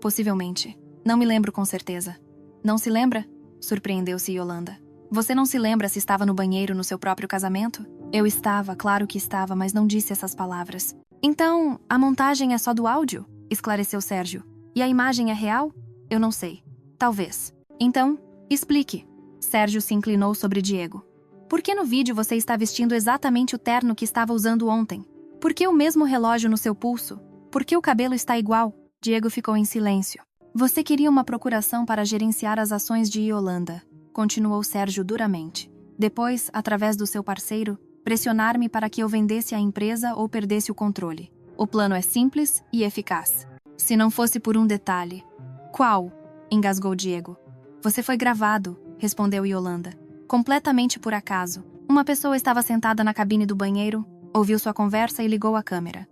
Possivelmente. Não me lembro com certeza. Não se lembra? Surpreendeu-se Yolanda. Você não se lembra se estava no banheiro no seu próprio casamento? Eu estava, claro que estava, mas não disse essas palavras. Então, a montagem é só do áudio? Esclareceu Sérgio. E a imagem é real? Eu não sei. Talvez. Então, explique. Sérgio se inclinou sobre Diego. Por que no vídeo você está vestindo exatamente o terno que estava usando ontem? Por que o mesmo relógio no seu pulso? Por que o cabelo está igual? Diego ficou em silêncio. Você queria uma procuração para gerenciar as ações de Yolanda, continuou Sérgio duramente. Depois, através do seu parceiro, pressionar-me para que eu vendesse a empresa ou perdesse o controle. O plano é simples e eficaz. Se não fosse por um detalhe. Qual? Engasgou Diego. Você foi gravado, respondeu Yolanda. Completamente por acaso. Uma pessoa estava sentada na cabine do banheiro, ouviu sua conversa e ligou a câmera.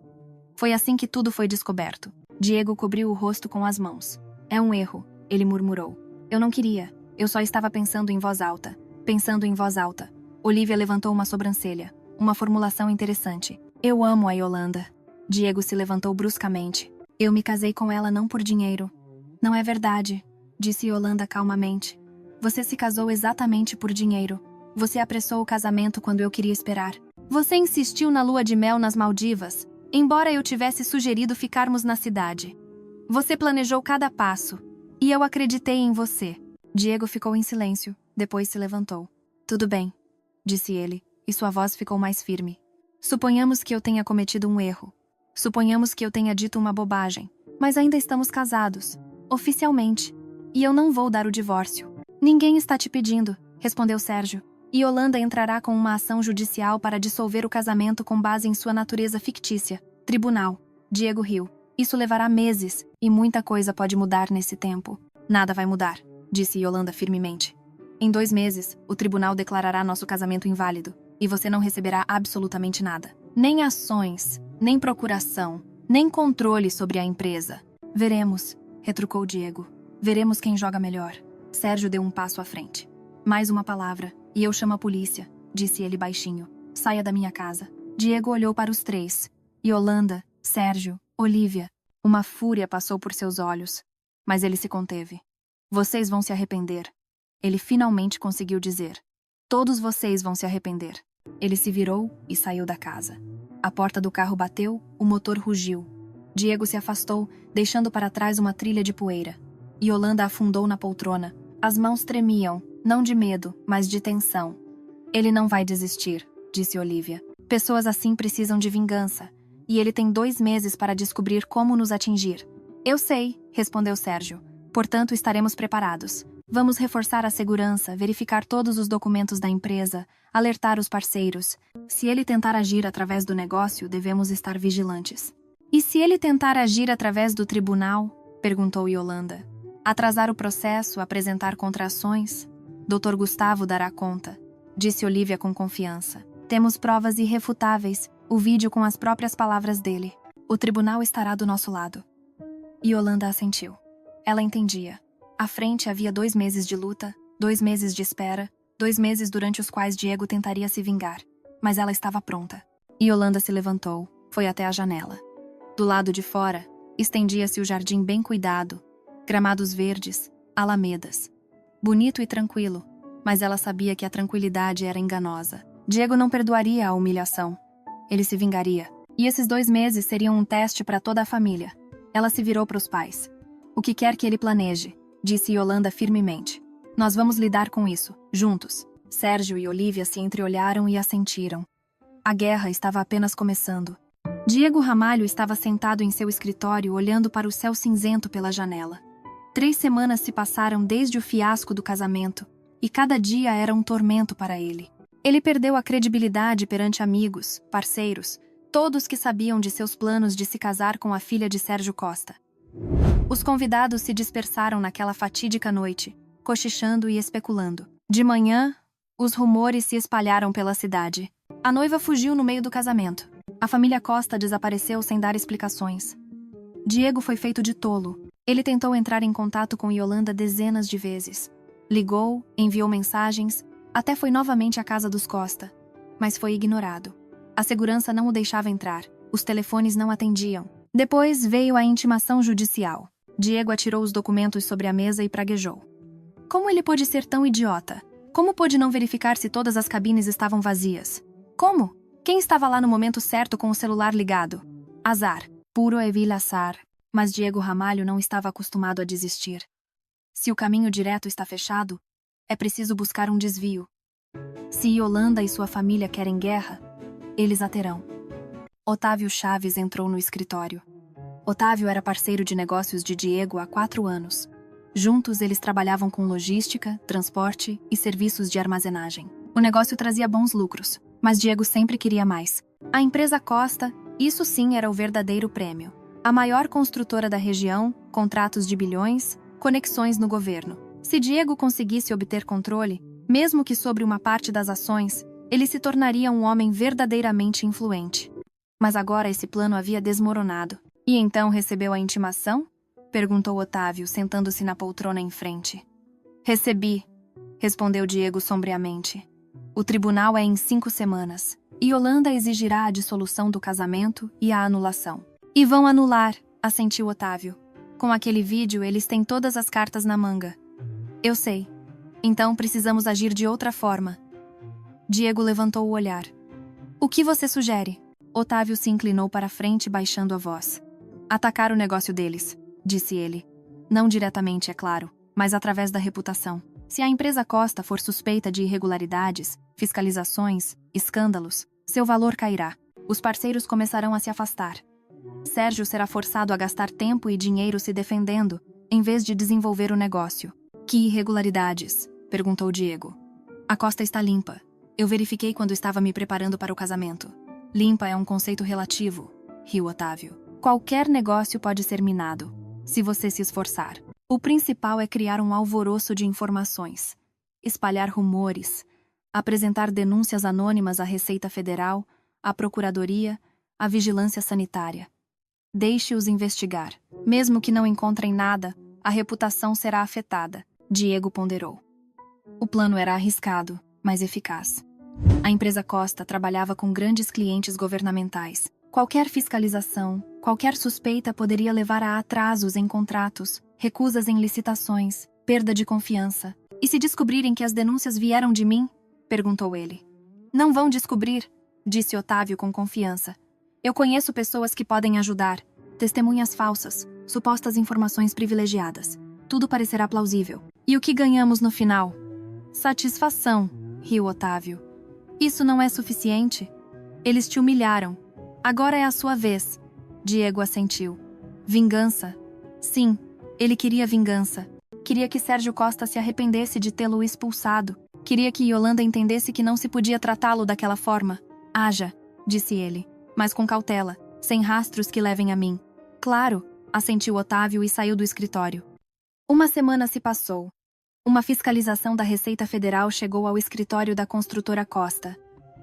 Foi assim que tudo foi descoberto. Diego cobriu o rosto com as mãos. É um erro, ele murmurou. Eu não queria. Eu só estava pensando em voz alta. Pensando em voz alta. Olívia levantou uma sobrancelha. Uma formulação interessante. Eu amo a Yolanda. Diego se levantou bruscamente. Eu me casei com ela não por dinheiro. Não é verdade, disse Yolanda calmamente. Você se casou exatamente por dinheiro. Você apressou o casamento quando eu queria esperar. Você insistiu na lua de mel nas Maldivas, embora eu tivesse sugerido ficarmos na cidade. Você planejou cada passo, e eu acreditei em você. Diego ficou em silêncio, depois se levantou. Tudo bem, disse ele, e sua voz ficou mais firme. Suponhamos que eu tenha cometido um erro. Suponhamos que eu tenha dito uma bobagem, mas ainda estamos casados, oficialmente, e eu não vou dar o divórcio. Ninguém está te pedindo, respondeu Sérgio. E Yolanda entrará com uma ação judicial para dissolver o casamento com base em sua natureza fictícia. Tribunal. Diego riu. Isso levará meses, e muita coisa pode mudar nesse tempo. Nada vai mudar, disse Yolanda firmemente. Em 2 meses, o tribunal declarará nosso casamento inválido, e você não receberá absolutamente nada. Nem ações, nem procuração, nem controle sobre a empresa. Veremos, retrucou Diego. Veremos quem joga melhor. Sérgio deu um passo à frente. Mais uma palavra, e eu chamo a polícia, disse ele baixinho. Saia da minha casa. Diego olhou para os 3. Yolanda, Sérgio, Olívia. Uma fúria passou por seus olhos, mas ele se conteve. Vocês vão se arrepender. Ele finalmente conseguiu dizer. Todos vocês vão se arrepender. Ele se virou e saiu da casa. A porta do carro bateu, o motor rugiu. Diego se afastou, deixando para trás uma trilha de poeira. Yolanda afundou na poltrona. As mãos tremiam, não de medo, mas de tensão. Ele não vai desistir, disse Olívia. Pessoas assim precisam de vingança. E ele tem 2 meses para descobrir como nos atingir. Eu sei, respondeu Sérgio. Portanto, estaremos preparados. Vamos reforçar a segurança, verificar todos os documentos da empresa, alertar os parceiros. Se ele tentar agir através do negócio, devemos estar vigilantes. E se ele tentar agir através do tribunal? Perguntou Yolanda. Atrasar o processo, apresentar contrações? Dr. Gustavo dará conta, disse Olívia com confiança. Temos provas irrefutáveis, o vídeo com as próprias palavras dele. O tribunal estará do nosso lado. Yolanda assentiu. Ela entendia. À frente havia 2 meses de luta, 2 meses de espera, 2 meses durante os quais Diego tentaria se vingar. Mas ela estava pronta. Yolanda se levantou, foi até a janela. Do lado de fora, estendia-se o jardim bem cuidado, gramados verdes, alamedas. Bonito e tranquilo, mas ela sabia que a tranquilidade era enganosa. Diego não perdoaria a humilhação. Ele se vingaria. E esses 2 meses seriam um teste para toda a família. Ela se virou para os pais. O que quer que ele planeje, disse Yolanda firmemente. Nós vamos lidar com isso, juntos. Sérgio e Olívia se entreolharam e assentiram. A guerra estava apenas começando. Diego Ramalho estava sentado em seu escritório olhando para o céu cinzento pela janela. 3 semanas se passaram desde o fiasco do casamento, e cada dia era um tormento para ele. Ele perdeu a credibilidade perante amigos, parceiros, todos que sabiam de seus planos de se casar com a filha de Sérgio Costa. Os convidados se dispersaram naquela fatídica noite, cochichando e especulando. De manhã, os rumores se espalharam pela cidade. A noiva fugiu no meio do casamento. A família Costa desapareceu sem dar explicações. Diego foi feito de tolo. Ele tentou entrar em contato com Yolanda dezenas de vezes. Ligou, enviou mensagens, até foi novamente à casa dos Costa. Mas foi ignorado. A segurança não o deixava entrar. Os telefones não atendiam. Depois veio a intimação judicial. Diego atirou os documentos sobre a mesa e praguejou. Como ele pôde ser tão idiota? Como pôde não verificar se todas as cabines estavam vazias? Como? Quem estava lá no momento certo com o celular ligado? Azar. Puro e vil azar. Mas Diego Ramalho não estava acostumado a desistir. Se o caminho direto está fechado, é preciso buscar um desvio. Se Yolanda e sua família querem guerra, eles a terão. Otávio Chaves entrou no escritório. Otávio era parceiro de negócios de Diego há 4 anos. Juntos, eles trabalhavam com logística, transporte e serviços de armazenagem. O negócio trazia bons lucros, mas Diego sempre queria mais. A empresa Costa, isso sim era o verdadeiro prêmio. A maior construtora da região, contratos de bilhões, conexões no governo. Se Diego conseguisse obter controle, mesmo que sobre uma parte das ações, ele se tornaria um homem verdadeiramente influente. Mas agora esse plano havia desmoronado. E então recebeu a intimação? Perguntou Otávio, sentando-se na poltrona em frente. Recebi, respondeu Diego sombriamente. O tribunal é em 5 semanas. E Yolanda exigirá a dissolução do casamento e a anulação. E vão anular, assentiu Otávio. Com aquele vídeo, eles têm todas as cartas na manga. Eu sei. Então precisamos agir de outra forma. Diego levantou o olhar. O que você sugere? Otávio se inclinou para a frente, baixando a voz. Atacar o negócio deles, disse ele. Não diretamente, é claro, mas através da reputação. Se a empresa Costa for suspeita de irregularidades, fiscalizações, escândalos, seu valor cairá. Os parceiros começarão a se afastar. Sérgio será forçado a gastar tempo e dinheiro se defendendo, em vez de desenvolver o negócio. Que irregularidades? Perguntou Diego. A Costa está limpa. Eu verifiquei quando estava me preparando para o casamento. Limpa é um conceito relativo, riu Otávio. Qualquer negócio pode ser minado, se você se esforçar. O principal é criar um alvoroço de informações, espalhar rumores, apresentar denúncias anônimas à Receita Federal, à Procuradoria, à Vigilância Sanitária. Deixe-os investigar. Mesmo que não encontrem nada, a reputação será afetada, Diego ponderou. O plano era arriscado, mas eficaz. A empresa Costa trabalhava com grandes clientes governamentais. Qualquer fiscalização, qualquer suspeita poderia levar a atrasos em contratos, recusas em licitações, perda de confiança. E se descobrirem que as denúncias vieram de mim? Perguntou ele. Não vão descobrir, disse Otávio com confiança. Eu conheço pessoas que podem ajudar. Testemunhas falsas, supostas informações privilegiadas. Tudo parecerá plausível. E o que ganhamos no final? Satisfação, riu Otávio. Isso não é suficiente? Eles te humilharam. Agora é a sua vez. Diego assentiu. Vingança? Sim, ele queria vingança. Queria que Sérgio Costa se arrependesse de tê-lo expulsado. Queria que Yolanda entendesse que não se podia tratá-lo daquela forma. Haja, disse ele, mas com cautela, sem rastros que levem a mim. Claro, assentiu Otávio e saiu do escritório. Uma semana se passou. Uma fiscalização da Receita Federal chegou ao escritório da construtora Costa.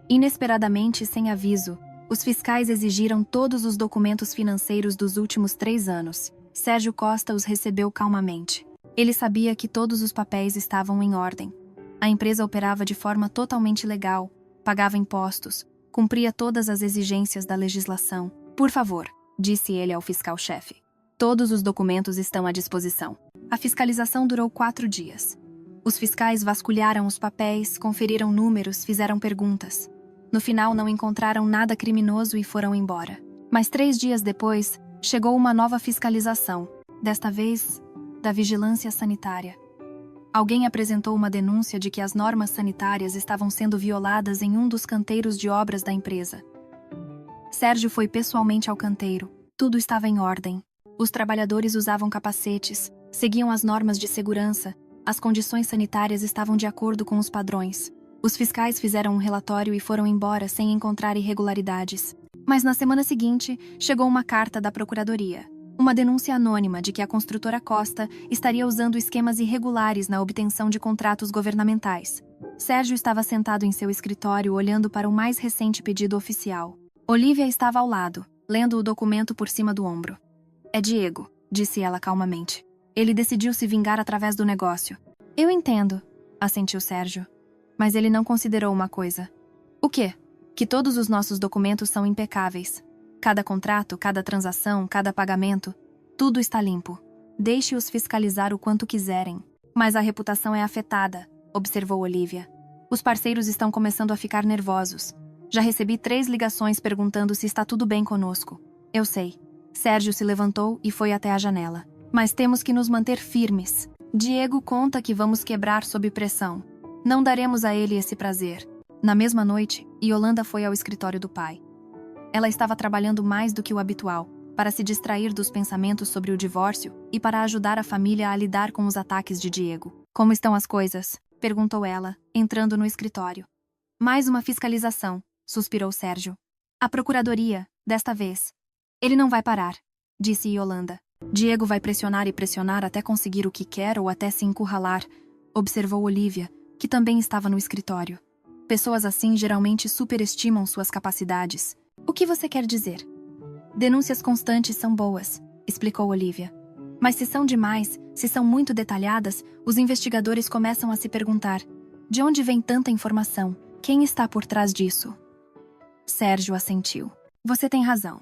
Inesperadamente, sem aviso, os fiscais exigiram todos os documentos financeiros dos últimos 3 anos. Sérgio Costa os recebeu calmamente. Ele sabia que todos os papéis estavam em ordem. A empresa operava de forma totalmente legal, pagava impostos, cumpria todas as exigências da legislação. Por favor, disse ele ao fiscal-chefe. Todos os documentos estão à disposição. A fiscalização durou 4 dias. Os fiscais vasculharam os papéis, conferiram números, fizeram perguntas. No final não encontraram nada criminoso e foram embora. Mas 3 dias depois, chegou uma nova fiscalização, desta vez, da Vigilância Sanitária. Alguém apresentou uma denúncia de que as normas sanitárias estavam sendo violadas em um dos canteiros de obras da empresa. Sérgio foi pessoalmente ao canteiro. Tudo estava em ordem. Os trabalhadores usavam capacetes, seguiam as normas de segurança, as condições sanitárias estavam de acordo com os padrões. Os fiscais fizeram um relatório e foram embora sem encontrar irregularidades. Mas na semana seguinte, chegou uma carta da Procuradoria. Uma denúncia anônima de que a construtora Costa estaria usando esquemas irregulares na obtenção de contratos governamentais. Sérgio estava sentado em seu escritório olhando para o mais recente pedido oficial. Olívia estava ao lado, lendo o documento por cima do ombro. É Diego, disse ela calmamente. Ele decidiu se vingar através do negócio. Eu entendo, assentiu Sérgio. Mas ele não considerou uma coisa. O quê? Que todos os nossos documentos são impecáveis. Cada contrato, cada transação, cada pagamento, tudo está limpo. Deixe-os fiscalizar o quanto quiserem. Mas a reputação é afetada, observou Olívia. Os parceiros estão começando a ficar nervosos. Já recebi 3 ligações perguntando se está tudo bem conosco. Eu sei. Sérgio se levantou e foi até a janela. Mas temos que nos manter firmes. Diego conta que vamos quebrar sob pressão. Não daremos a ele esse prazer. Na mesma noite, Yolanda foi ao escritório do pai. Ela estava trabalhando mais do que o habitual, para se distrair dos pensamentos sobre o divórcio e para ajudar a família a lidar com os ataques de Diego. Como estão as coisas? Perguntou ela, entrando no escritório. Mais uma fiscalização, suspirou Sérgio. A procuradoria, desta vez. Ele não vai parar, disse Yolanda. Diego vai pressionar e pressionar até conseguir o que quer ou até se encurralar, observou Olívia, que também estava no escritório. Pessoas assim geralmente superestimam suas capacidades. O que você quer dizer? Denúncias constantes são boas, explicou Olívia. Mas se são demais, se são muito detalhadas, os investigadores começam a se perguntar: de onde vem tanta informação? Quem está por trás disso? Sérgio assentiu. Você tem razão.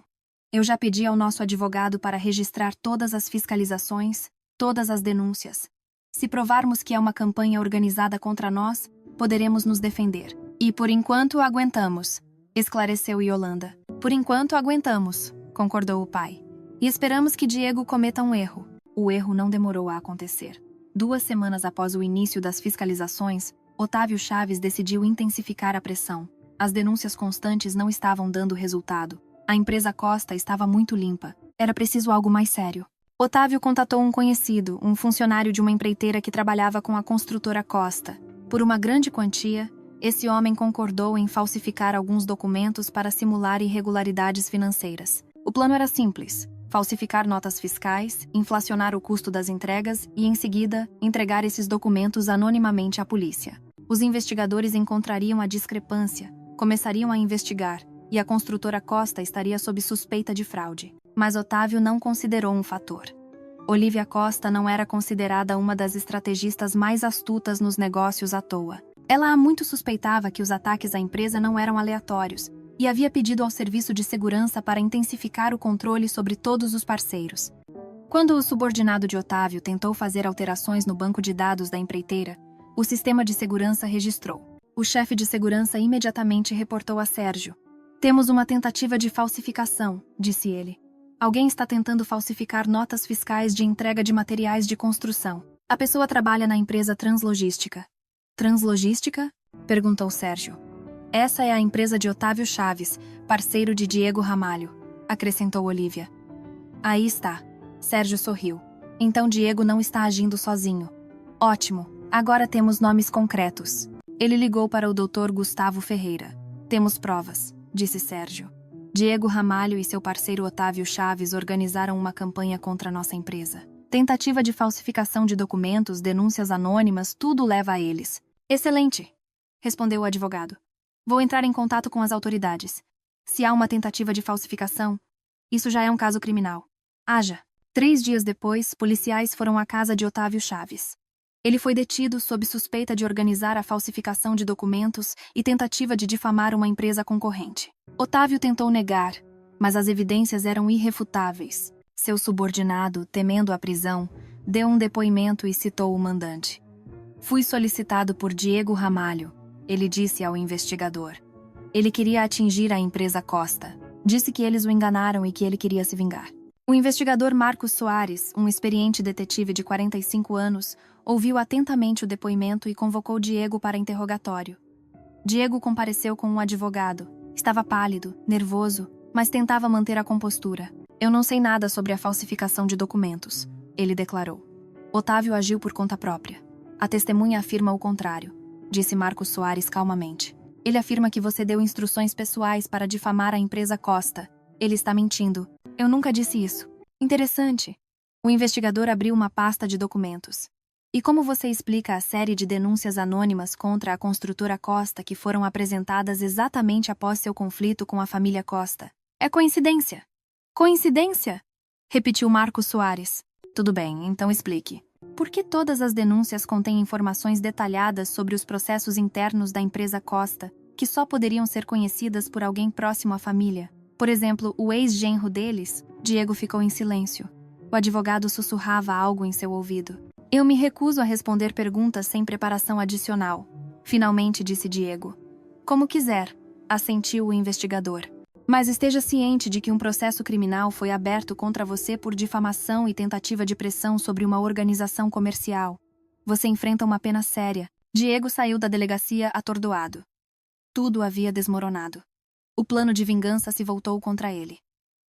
Eu já pedi ao nosso advogado para registrar todas as fiscalizações, todas as denúncias. Se provarmos que é uma campanha organizada contra nós, poderemos nos defender. E por enquanto aguentamos, esclareceu Yolanda. Por enquanto aguentamos, concordou o pai. E esperamos que Diego cometa um erro. O erro não demorou a acontecer. 2 semanas após o início das fiscalizações, Otávio Chaves decidiu intensificar a pressão. As denúncias constantes não estavam dando resultado. A empresa Costa estava muito limpa. Era preciso algo mais sério. Otávio contatou um conhecido, um funcionário de uma empreiteira que trabalhava com a construtora Costa. Por uma grande quantia, esse homem concordou em falsificar alguns documentos para simular irregularidades financeiras. O plano era simples: falsificar notas fiscais, inflacionar o custo das entregas e, em seguida, entregar esses documentos anonimamente à polícia. Os investigadores encontrariam a discrepância, começariam a investigar, e a construtora Costa estaria sob suspeita de fraude. Mas Otávio não considerou um fator. Olívia Costa não era considerada uma das estrategistas mais astutas nos negócios à toa. Ela há muito suspeitava que os ataques à empresa não eram aleatórios e havia pedido ao serviço de segurança para intensificar o controle sobre todos os parceiros. Quando o subordinado de Otávio tentou fazer alterações no banco de dados da empreiteira, o sistema de segurança registrou. O chefe de segurança imediatamente reportou a Sérgio. "Temos uma tentativa de falsificação", disse ele. "Alguém está tentando falsificar notas fiscais de entrega de materiais de construção. A pessoa trabalha na empresa Translogística." "Translogística?" perguntou Sérgio. "Essa é a empresa de Otávio Chaves, parceiro de Diego Ramalho", acrescentou Olívia. "Aí está." Sérgio sorriu. "Então Diego não está agindo sozinho." "Ótimo, agora temos nomes concretos." Ele ligou para o Dr. Gustavo Ferreira. "Temos provas", disse Sérgio. "Diego Ramalho e seu parceiro Otávio Chaves organizaram uma campanha contra nossa empresa. Tentativa de falsificação de documentos, denúncias anônimas, tudo leva a eles." "Excelente", respondeu o advogado. "Vou entrar em contato com as autoridades. Se há uma tentativa de falsificação, isso já é um caso criminal. Haja." 3 dias depois, policiais foram à casa de Otávio Chaves. Ele foi detido sob suspeita de organizar a falsificação de documentos e tentativa de difamar uma empresa concorrente. Otávio tentou negar, mas as evidências eram irrefutáveis. Seu subordinado, temendo a prisão, deu um depoimento e citou o mandante. "Fui solicitado por Diego Ramalho", ele disse ao investigador. "Ele queria atingir a empresa Costa. Disse que eles o enganaram e que ele queria se vingar." O investigador Marcos Soares, um experiente detetive de 45 anos, ouviu atentamente o depoimento e convocou Diego para interrogatório. Diego compareceu com um advogado. Estava pálido, nervoso, mas tentava manter a compostura. "Eu não sei nada sobre a falsificação de documentos", ele declarou. "Otávio agiu por conta própria. A testemunha afirma o contrário", disse Marcos Soares calmamente. "Ele afirma que você deu instruções pessoais para difamar a empresa Costa. Ele está mentindo." "Eu nunca disse isso." "Interessante." O investigador abriu uma pasta de documentos. "E como você explica a série de denúncias anônimas contra a construtora Costa que foram apresentadas exatamente após seu conflito com a família Costa?" "É coincidência." "Coincidência?" repetiu Marcos Soares. "Tudo bem, então explique. Por que todas as denúncias contêm informações detalhadas sobre os processos internos da empresa Costa, que só poderiam ser conhecidas por alguém próximo à família? Por exemplo, o ex-genro deles?" Diego ficou em silêncio. O advogado sussurrava algo em seu ouvido. "Eu me recuso a responder perguntas sem preparação adicional", finalmente disse Diego. "Como quiser", assentiu o investigador. "Mas esteja ciente de que um processo criminal foi aberto contra você por difamação e tentativa de pressão sobre uma organização comercial. Você enfrenta uma pena séria." Diego saiu da delegacia atordoado. Tudo havia desmoronado. O plano de vingança se voltou contra ele.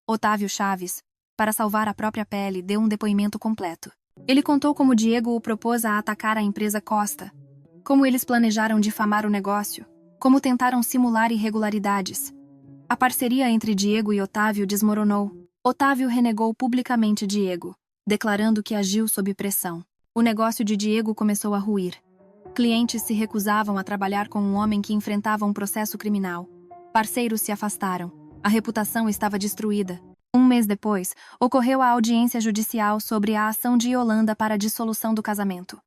Otávio Chaves, para salvar a própria pele, deu um depoimento completo. Ele contou como Diego o propôs a atacar a empresa Costa, como eles planejaram difamar o negócio, como tentaram simular irregularidades. A parceria entre Diego e Otávio desmoronou. Otávio renegou publicamente Diego, declarando que agiu sob pressão. O negócio de Diego começou a ruir. Clientes se recusavam a trabalhar com um homem que enfrentava um processo criminal. Parceiros se afastaram. A reputação estava destruída. 1 mês depois, ocorreu a audiência judicial sobre a ação de Yolanda para a dissolução do casamento.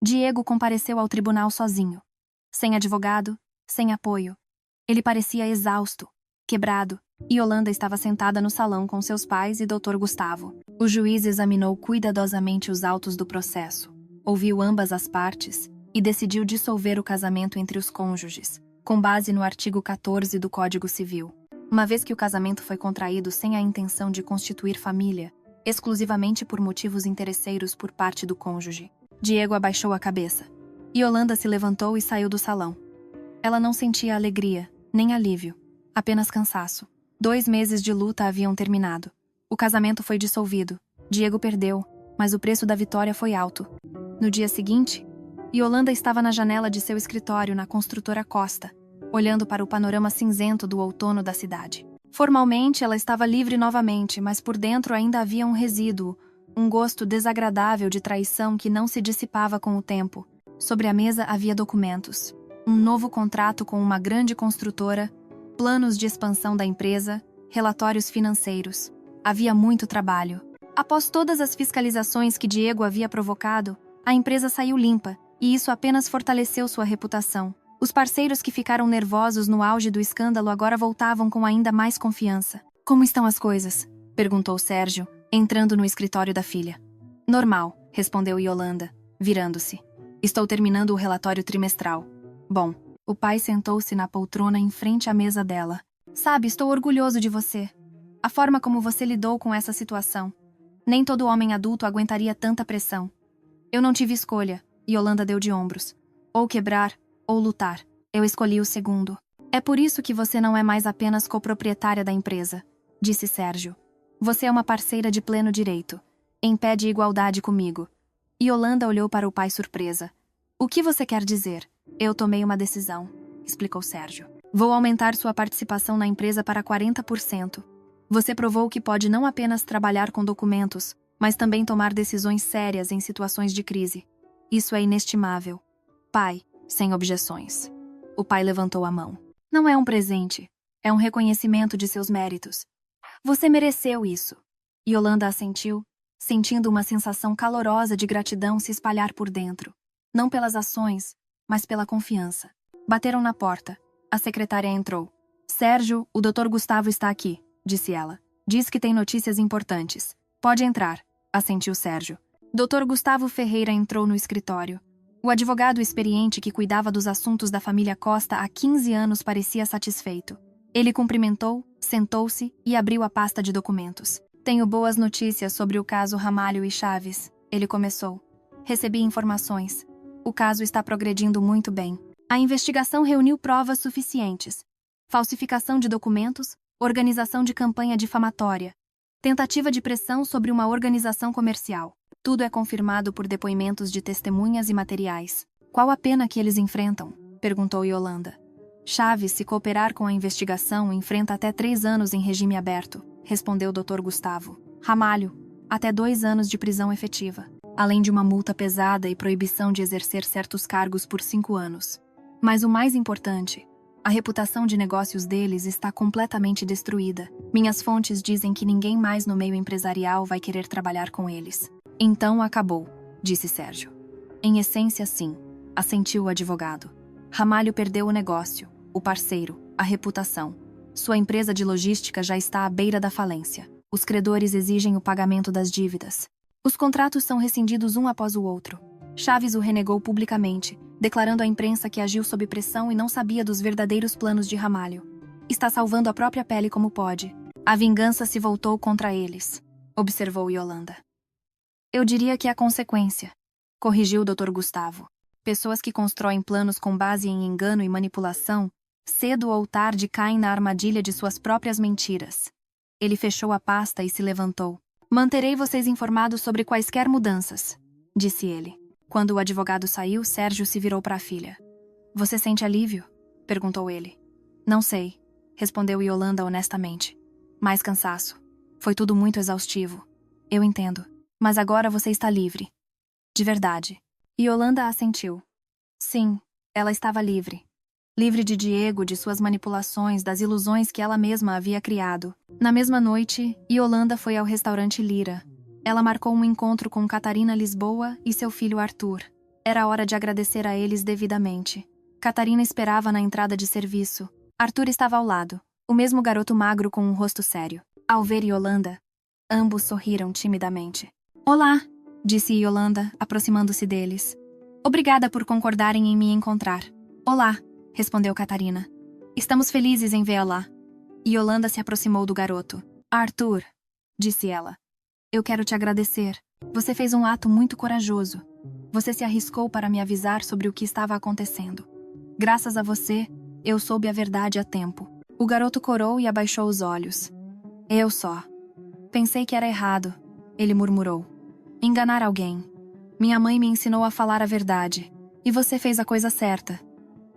Diego compareceu ao tribunal sozinho. Sem advogado, sem apoio. Ele parecia exausto, quebrado, e Yolanda estava sentada no salão com seus pais e Dr. Gustavo. O juiz examinou cuidadosamente os autos do processo, ouviu ambas as partes e decidiu dissolver o casamento entre os cônjuges, com base no artigo 14 do Código Civil. Uma vez que o casamento foi contraído sem a intenção de constituir família, exclusivamente por motivos interesseiros por parte do cônjuge, Diego abaixou a cabeça. Yolanda se levantou e saiu do salão. Ela não sentia alegria, nem alívio, apenas cansaço. 2 meses de luta haviam terminado. O casamento foi dissolvido. Diego perdeu, mas o preço da vitória foi alto. No dia seguinte, Yolanda estava na janela de seu escritório na construtora Costa, olhando para o panorama cinzento do outono da cidade. Formalmente, ela estava livre novamente, mas por dentro ainda havia um resíduo, um gosto desagradável de traição que não se dissipava com o tempo. Sobre a mesa havia documentos. Um novo contrato com uma grande construtora, planos de expansão da empresa, relatórios financeiros. Havia muito trabalho. Após todas as fiscalizações que Diego havia provocado, a empresa saiu limpa, e isso apenas fortaleceu sua reputação. Os parceiros que ficaram nervosos no auge do escândalo agora voltavam com ainda mais confiança. Como estão as coisas? Perguntou Sérgio, entrando no escritório da filha. Normal, respondeu Yolanda, virando-se. Estou terminando o relatório trimestral. Bom, o pai sentou-se na poltrona em frente à mesa dela. Sabe, estou orgulhoso de você. A forma como você lidou com essa situação. Nem todo homem adulto aguentaria tanta pressão. Eu não tive escolha, Yolanda deu de ombros. Ou quebrar, ou lutar. Eu escolhi o segundo. É por isso que você não é mais apenas coproprietária da empresa, disse Sérgio. Você é uma parceira de pleno direito. Em pé de igualdade comigo. Yolanda olhou para o pai surpresa. O que você quer dizer? Eu tomei uma decisão, explicou Sérgio. Vou aumentar sua participação na empresa para 40%. Você provou que pode não apenas trabalhar com documentos, mas também tomar decisões sérias em situações de crise. Isso é inestimável. Pai, sem objeções. O pai levantou a mão. Não é um presente. É um reconhecimento de seus méritos. Você mereceu isso. Yolanda assentiu, sentindo uma sensação calorosa de gratidão se espalhar por dentro. Não pelas ações, mas pela confiança. Bateram na porta. A secretária entrou. Sérgio, o Dr. Gustavo está aqui, disse ela. Diz que tem notícias importantes. Pode entrar, assentiu Sérgio. Dr. Gustavo Ferreira entrou no escritório. O advogado experiente que cuidava dos assuntos da família Costa há 15 anos parecia satisfeito. Ele cumprimentou, sentou-se e abriu a pasta de documentos. Tenho boas notícias sobre o caso Ramalho e Chaves, ele começou. Recebi informações. O caso está progredindo muito bem. A investigação reuniu provas suficientes. Falsificação de documentos, organização de campanha difamatória, tentativa de pressão sobre uma organização comercial. Tudo é confirmado por depoimentos de testemunhas e materiais. Qual a pena que eles enfrentam? Perguntou Yolanda. Chaves, se cooperar com a investigação, enfrenta até 3 anos em regime aberto, respondeu Dr. Gustavo. Ramalho, até 2 anos de prisão efetiva, além de uma multa pesada e proibição de exercer certos cargos por 5 anos. Mas o mais importante, a reputação de negócios deles está completamente destruída. Minhas fontes dizem que ninguém mais no meio empresarial vai querer trabalhar com eles. Então acabou, disse Sérgio. Em essência, sim, assentiu o advogado. Ramalho perdeu o negócio, o parceiro, a reputação. Sua empresa de logística já está à beira da falência. Os credores exigem o pagamento das dívidas. Os contratos são rescindidos um após o outro. Chaves o renegou publicamente, declarando à imprensa que agiu sob pressão e não sabia dos verdadeiros planos de Ramalho. Está salvando a própria pele como pode. A vingança se voltou contra eles, observou Yolanda. Eu diria que é a consequência, corrigiu o Dr. Gustavo. Pessoas que constroem planos com base em engano e manipulação, cedo ou tarde caem na armadilha de suas próprias mentiras. Ele fechou a pasta e se levantou. Manterei vocês informados sobre quaisquer mudanças, disse ele. Quando o advogado saiu, Sérgio se virou para a filha. Você sente alívio? Perguntou ele. Não sei, respondeu Yolanda honestamente. Mais cansaço. Foi tudo muito exaustivo. Eu entendo. Mas agora você está livre. De verdade. Yolanda assentiu. Sim, ela estava livre. Livre de Diego, de suas manipulações, das ilusões que ela mesma havia criado. Na mesma noite, Yolanda foi ao restaurante Lira. Ela marcou um encontro com Catarina Lisboa e seu filho Arthur. Era hora de agradecer a eles devidamente. Catarina esperava na entrada de serviço. Arthur estava ao lado, o mesmo garoto magro com um rosto sério. Ao ver Yolanda, ambos sorriram timidamente. Olá, disse Yolanda, aproximando-se deles. Obrigada por concordarem em me encontrar. Olá, respondeu Catarina. Estamos felizes em vê-la. Yolanda se aproximou do garoto. Arthur, disse ela. Eu quero te agradecer. Você fez um ato muito corajoso. Você se arriscou para me avisar sobre o que estava acontecendo. Graças a você, eu soube a verdade a tempo. O garoto corou e abaixou os olhos. Eu só. Pensei que era errado, ele murmurou. Enganar alguém. Minha mãe me ensinou a falar a verdade. E você fez a coisa certa.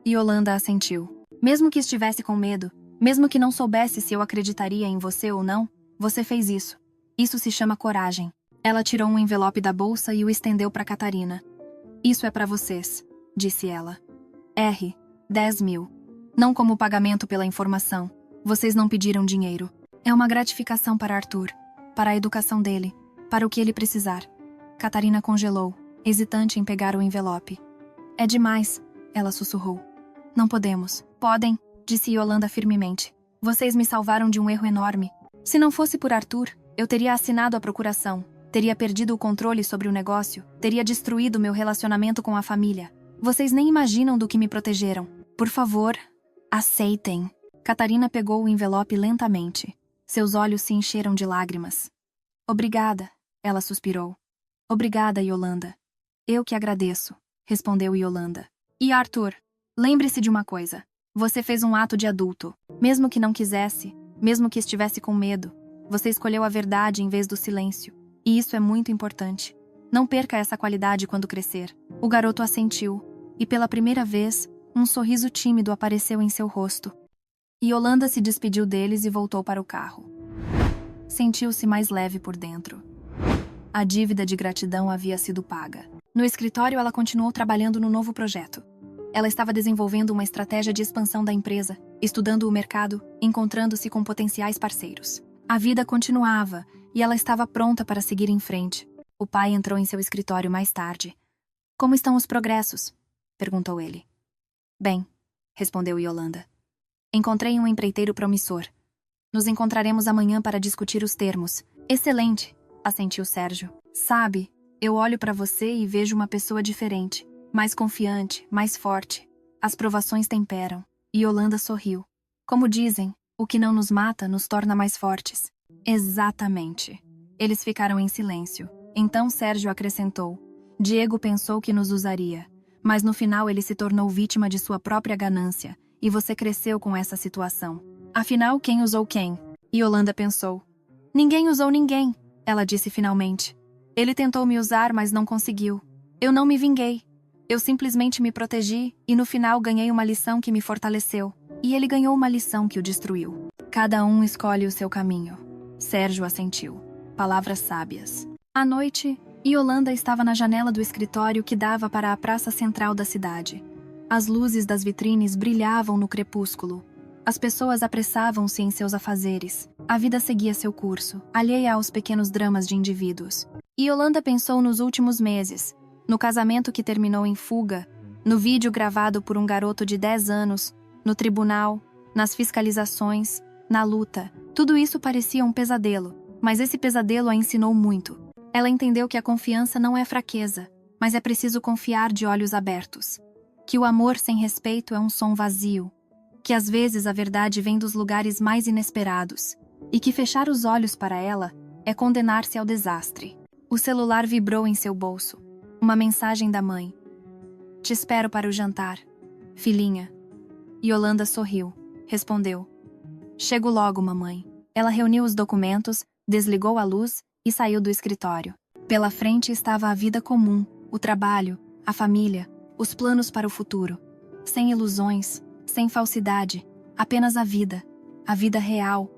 Yolanda assentiu. Mesmo que estivesse com medo, mesmo que não soubesse se eu acreditaria em você ou não, você fez isso. Isso se chama coragem. Ela tirou um envelope da bolsa e o estendeu para Catarina. Isso é para vocês, disse ela. R. 10.000. Não como pagamento pela informação. Vocês não pediram dinheiro. É uma gratificação para Arthur, para a educação dele, para o que ele precisar. Catarina congelou, hesitante em pegar o envelope. É demais, ela sussurrou. Não podemos. Podem, disse Yolanda firmemente. Vocês me salvaram de um erro enorme. Se não fosse por Arthur, eu teria assinado a procuração, teria perdido o controle sobre o negócio, teria destruído meu relacionamento com a família. Vocês nem imaginam do que me protegeram. Por favor, aceitem. Catarina pegou o envelope lentamente. Seus olhos se encheram de lágrimas. Obrigada, ela suspirou. Obrigada, Yolanda. Eu que agradeço, respondeu Yolanda. E Arthur, lembre-se de uma coisa. Você fez um ato de adulto. Mesmo que não quisesse, mesmo que estivesse com medo, você escolheu a verdade em vez do silêncio. E isso é muito importante. Não perca essa qualidade quando crescer. O garoto assentiu, e pela primeira vez, um sorriso tímido apareceu em seu rosto. Yolanda se despediu deles e voltou para o carro. Sentiu-se mais leve por dentro. A dívida de gratidão havia sido paga. No escritório, ela continuou trabalhando no novo projeto. Ela estava desenvolvendo uma estratégia de expansão da empresa, estudando o mercado, encontrando-se com potenciais parceiros. A vida continuava, e ela estava pronta para seguir em frente. O pai entrou em seu escritório mais tarde. Como estão os progressos? Perguntou ele. Bem, respondeu Yolanda. Encontrei um empreiteiro promissor. Nos encontraremos amanhã para discutir os termos. Excelente, assentiu Sérgio. Sabe, eu olho para você e vejo uma pessoa diferente. Mais confiante, mais forte. As provações temperam. E Yolanda sorriu. Como dizem, o que não nos mata nos torna mais fortes. Exatamente. Eles ficaram em silêncio. Então Sérgio acrescentou. Diego pensou que nos usaria. Mas no final ele se tornou vítima de sua própria ganância. E você cresceu com essa situação. Afinal, quem usou quem? Yolanda pensou. Ninguém usou ninguém, ela disse finalmente. Ele tentou me usar, mas não conseguiu. Eu não me vinguei. Eu simplesmente me protegi e no final ganhei uma lição que me fortaleceu. E ele ganhou uma lição que o destruiu. Cada um escolhe o seu caminho. Sérgio assentiu. Palavras sábias. À noite, Yolanda estava na janela do escritório que dava para a praça central da cidade. As luzes das vitrines brilhavam no crepúsculo. As pessoas apressavam-se em seus afazeres. A vida seguia seu curso, alheia aos pequenos dramas de indivíduos. Yolanda pensou nos últimos meses, no casamento que terminou em fuga, no vídeo gravado por um garoto de 10 anos, no tribunal, nas fiscalizações, na luta. Tudo isso parecia um pesadelo, mas esse pesadelo a ensinou muito. Ela entendeu que a confiança não é fraqueza, mas é preciso confiar de olhos abertos. Que o amor sem respeito é um som vazio, que às vezes a verdade vem dos lugares mais inesperados, e que fechar os olhos para ela é condenar-se ao desastre. O celular vibrou em seu bolso. Uma mensagem da mãe. Te espero para o jantar, filhinha. Yolanda sorriu. Respondeu. Chego logo, mamãe. Ela reuniu os documentos, desligou a luz e saiu do escritório. Pela frente estava a vida comum, o trabalho, a família, os planos para o futuro. Sem ilusões, sem falsidade, apenas a vida real,